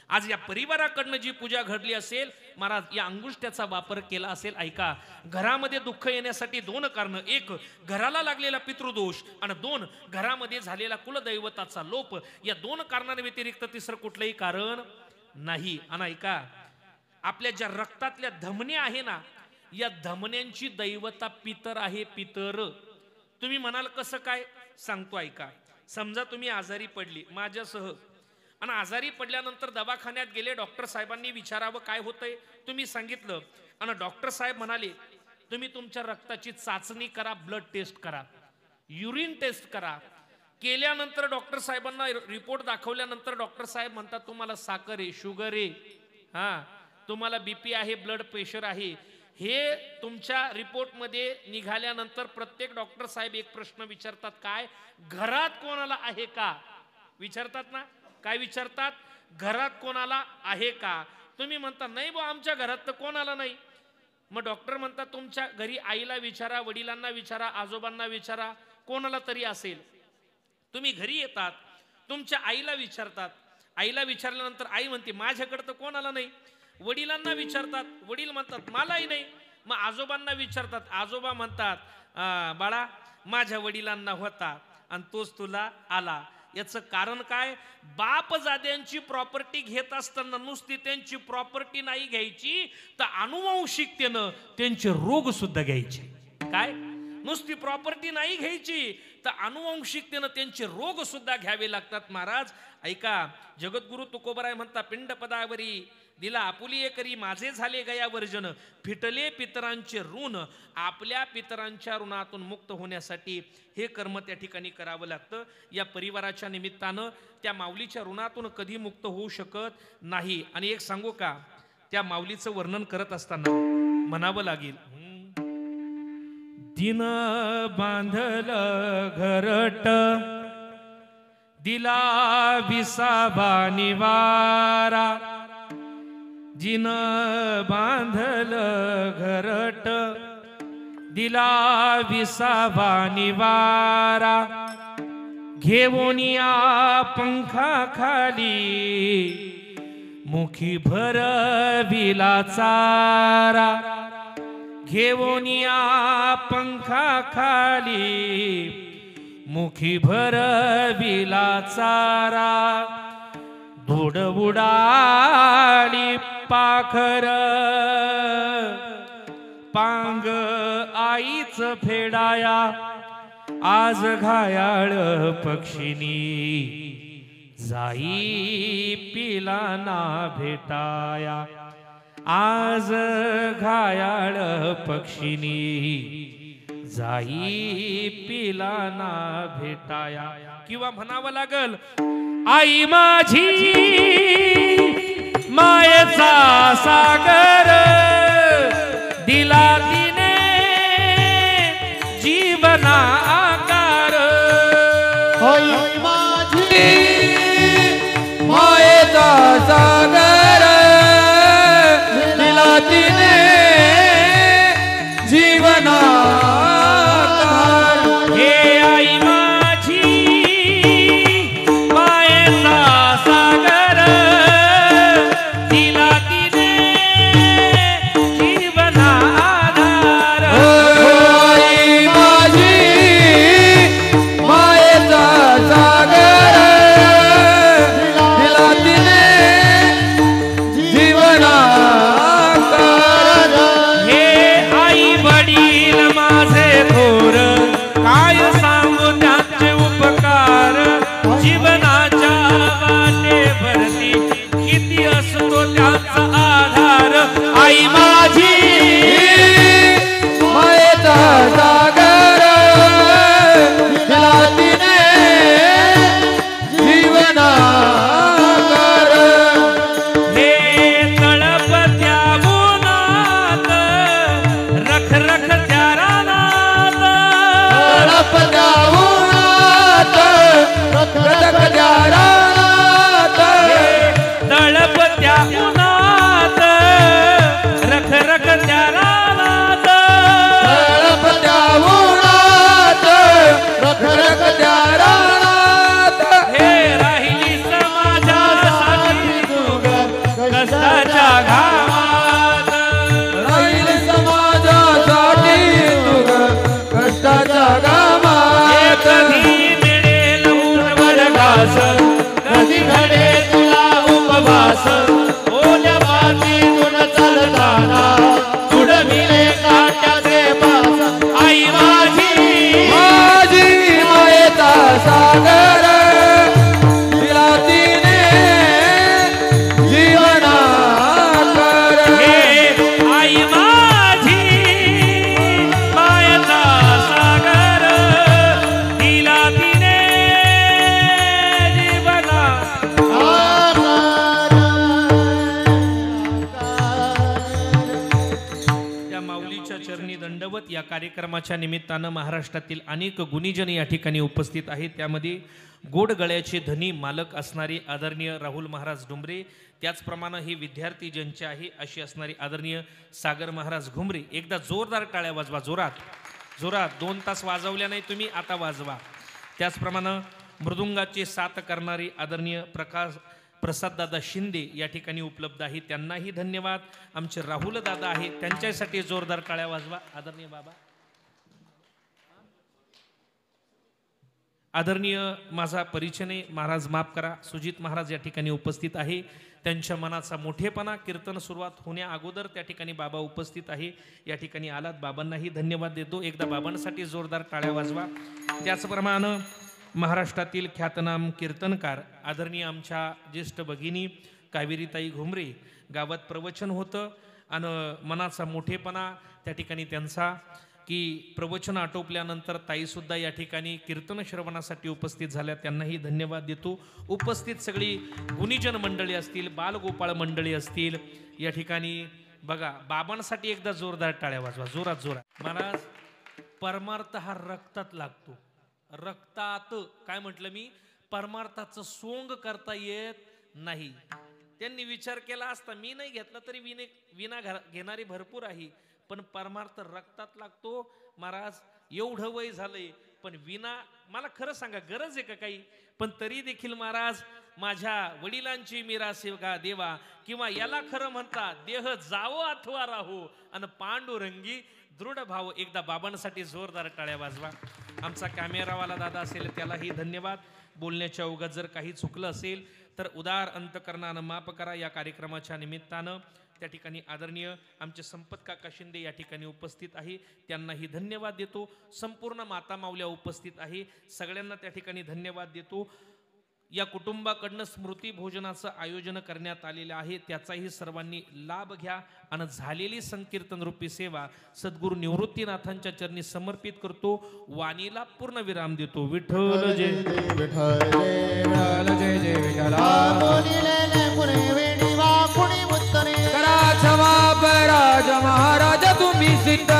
आज या परिवाराकडनं जी पूजा घडली असेल, महाराज या अंगुष्ट्याचा वापर केला असेल. ऐका, घरामध्ये दुःख येण्यासाठी 2 कारणं. 1 घराला लागलेला पितृदोष, आणि 2 घरामध्ये झालेला कुलदैवताचा लोप. या 2 कारणांव्यतिरिक्त तिसरं कुठलंही कारण नाही. आणि ऐका, आपल्या ज्या रक्तातल्या धमन्या आहे ना, या धमन्यांची दैवता पितर आहे. पितर. तुम्ही म्हणाल कसं काय? सांगतो ऐका. समजा तुम्ही आजारी पडली माझ्यासह, आणि आजारी पडल्यानंतर दवाखान्यात गेले, डॉक्टर साहेबांनी विचारावं काय होतंय, तुम्ही सांगितलं, आणि डॉक्टर साहेब म्हणाले तुम्ही तुमच्या रक्ताची चाचणी करा, ब्लड टेस्ट करा, युरिन टेस्ट करा. केल्यानंतर डॉक्टर साहेबांना रिपोर्ट दाखवल्यानंतर डॉक्टर साहेब म्हणतात तुम्हाला साखर आहे, शुगर आहे, हा तुम्हाला बीपी आहे, ब्लड प्रेशर आहे. हे तुमच्या रिपोर्टमध्ये निघाल्यानंतर प्रत्येक डॉक्टर साहेब एक प्रश्न विचारतात, काय घरात कोणाला आहे का? विचारतात ना. काय विचारतात? घरात कोणाला आहे का? तुम्ही म्हणता नाही बा आमच्या घरात तर कोणाला नाही. मग डॉक्टर म्हणतात तुमच्या घरी आईला विचारा, वडिलांना विचारा, आजोबांना विचारा, कोणाला तरी असेल. तुम्ही घरी येतात, तुमच्या आईला विचारतात. आईला विचारल्यानंतर आई म्हणते माझ्याकडे तर कोणाला नाही. वडिलांना विचारतात, वडील म्हणतात मलाही नाही. मग आजोबांना विचारतात, आजोबा म्हणतात बाळा माझ्या वडिलांना होता आणि तोच तुला आला. याचं कारण काय? बाप जाद्यांची प्रॉपर्टी घेत असताना नुसती त्यांची प्रॉपर्टी नाही घ्यायची, तर अनुवंशिकतेनं त्यांचे रोग सुद्धा घ्यायचे. काय? नुसती प्रॉपर्टी नाही घ्यायची, तर अनुवंशिकतेनं त्यांचे रोग सुद्धा घ्यावे लागतात. महाराज ऐका, जगद्गुरु तुकोबराय म्हणता पिंड पदावरी दिला आपुली करी माझे झाले गया वर्जन, फिटले पितरांचे ऋण. आपल्या पितरांच्या ऋणातून मुक्त होण्यासाठी हे कर्म त्या ठिकाणी करावं लागतं. या परिवाराच्या निमित्तानं त्या माऊलीच्या ऋणातून कधी मुक्त होऊ शकत नाही. आणि एक सांगू का, त्या माऊलीचं वर्णन करत असताना म्हणावं लागेल, दिन बांधल घरट दिला विसाबा निवारा. जिन बांधल घरट दिला विसाबा निवारा. घेऊन या पंखा खाली मुखी भरविला चारा. घेऊन या पंखा खाली मुखी भरविला चारा. धूड उडाली पाखर पांग आईच फेडाया. आज घायाळ पक्षिणी जाई पिलाना भेटाया. आज घायाळ पक्षिणी जाई पिलाना भेटाया. किंवा म्हणावं लागल, आई माझी मायेचा सागर दिला तिने जीवना आकार. होय माझी मायेचा सागर दिला तिने जीवना हे आई माझी मायेचा सागर दिला तिने जीवना आधार आई माझी मायेचा सागर दिला तिने जीवना हे आई वडील माझे थोर काय सांगू त्यांचे उपकार जीवनाच्या वाटेवरती किती असतो त्यांचा आधार आई माझी मायेचा सागर दिला तिने जीवना हे तळपत्या उन्हात रख रख त्या रानात तळपत्या उन्हात रख रख त्या रानात हे राहिली समाजासाठी तू ग कष्टाच्या घामात कष्टाच्या गामा हे कधी मिळेल उर्वर घास कधी घडे तुला उपवास ओल्या मातीतून चालताना उडविले काट्याचे पास आई माझी माझी मायेचा सागर दिला तिने जीवना हे आई माझी मायेचा सागर दिला तिने जीवना या माऊलीच्या चरणी दंडवत या कार्यक्रमाच्या निमित्तानं महाराष्ट्रातील अनेक गुणीजन या ठिकाणी उपस्थित आहेत. त्यामध्ये गोड गळ्याचे धनी मालक असणारे आदरणीय राहुल महाराज डुंबरे, त्याचप्रमाणे हे विद्यार्थी ज्यांचे आहे अशी असणारी आदरणीय सागर महाराज घुमरे. एकदा जोरदार टाळ्या वाजवा, जोरात जोरात. 2 तास वाजवल्या नाही तुम्ही, आता वाजवा. त्याचप्रमाणे मृदुंगाचे साथ करणारे आदरणीय प्रसाद दादा शिंदे या ठिकाणी उपलब्ध आहे, त्यांनाही धन्यवाद. आमचे राहुल दादा आहेत, त्यांच्यासाठी जोरदार टाळ्या वाजवा. आदरणीय बाबा, आदरणीय माझा परिचय नाही महाराज माफ करा, सुजित महाराज या ठिकाणी उपस्थित आहे. त्यांच्या मनाचा मोठेपणा कीर्तन सुरुवात होण्या अगोदर त्या ठिकाणी बाबा उपस्थित आहे. या ठिकाणी आलात, बाबांनाही धन्यवाद देतो. एकदा बाबांसाठी जोरदार टाळ्या वाजवा. त्याचप्रमाणे महाराष्ट्रातील ख्यातनाम कीर्तनकार आदरणीय आमच्या ज्येष्ठ भगिनी कावेरीताई घुमरे, गावात प्रवचन होतं आणि मनाचा मोठेपणा त्या ठिकाणी त्यांचा की प्रवचन आटोपल्यानंतर ताईसुद्धा या ठिकाणी कीर्तन श्रवणासाठी उपस्थित झाल्या, त्यांनाही धन्यवाद देतो. उपस्थित सगळी गुणीजन मंडळी असतील, बालगोपाळ मंडळी असतील या ठिकाणी बघा. बाबांसाठी एकदा जोरदार टाळ्या वाजवा, जोरात जोरात. महाराज, परमार्थ हा रक्तात लागतो. रक्तात काय म्हटलं मी, परमार्थाचं सोंग करता येत नाही. त्यांनी विचार केला असता, मी नाही घेतला तरी विना घेणारी भरपूर आहे, पण परमार्थ रक्तात लागतो. महाराज, एवढं वय झालंय पण विना, मला खरं सांगा गरज आहे का काही, पण तरी देखील महाराज माझ्या वडिलांची मिरासे का देवा, किंवा याला खरं म्हणतात देह जावो अथवा राहो आणि पांडुरंगी दृढ भाव. एकदा बाबांसाठी जोरदार टाळ्या वाजवा. आमचा कॅमेरावाला दादा असेल त्यालाही धन्यवाद. बोलण्याच्या ओघात जर काही चुकलं असेल तर उदार अंतकरणानं माफ करा. या कार्यक्रमाच्या निमित्तानं त्या ठिकाणी आदरणीय आमचे संपत काका शिंदे या ठिकाणी उपस्थित आहे, त्यांनाही धन्यवाद देतो. संपूर्ण माता माऊल्या उपस्थित आहे, सगळ्यांना त्या ठिकाणी धन्यवाद देतो. या कुटुंबाकडनं स्मृती भोजनाचं आयोजन करण्यात आलेलं आहे, त्याचाही सर्वांनी लाभ घ्या आणि झालेली संकीर्तन रूपी सेवा सद्गुरू निवृत्तीनाथांच्या चरणी समर्पित करतो. वाणीला पूर्ण विराम देतो. विठ्ठल जय विठ्ठल जय जय जय विठ्ठला. कुणी उत्तरे करा क्षमा पराज महाराज तुम्ही सिद्ध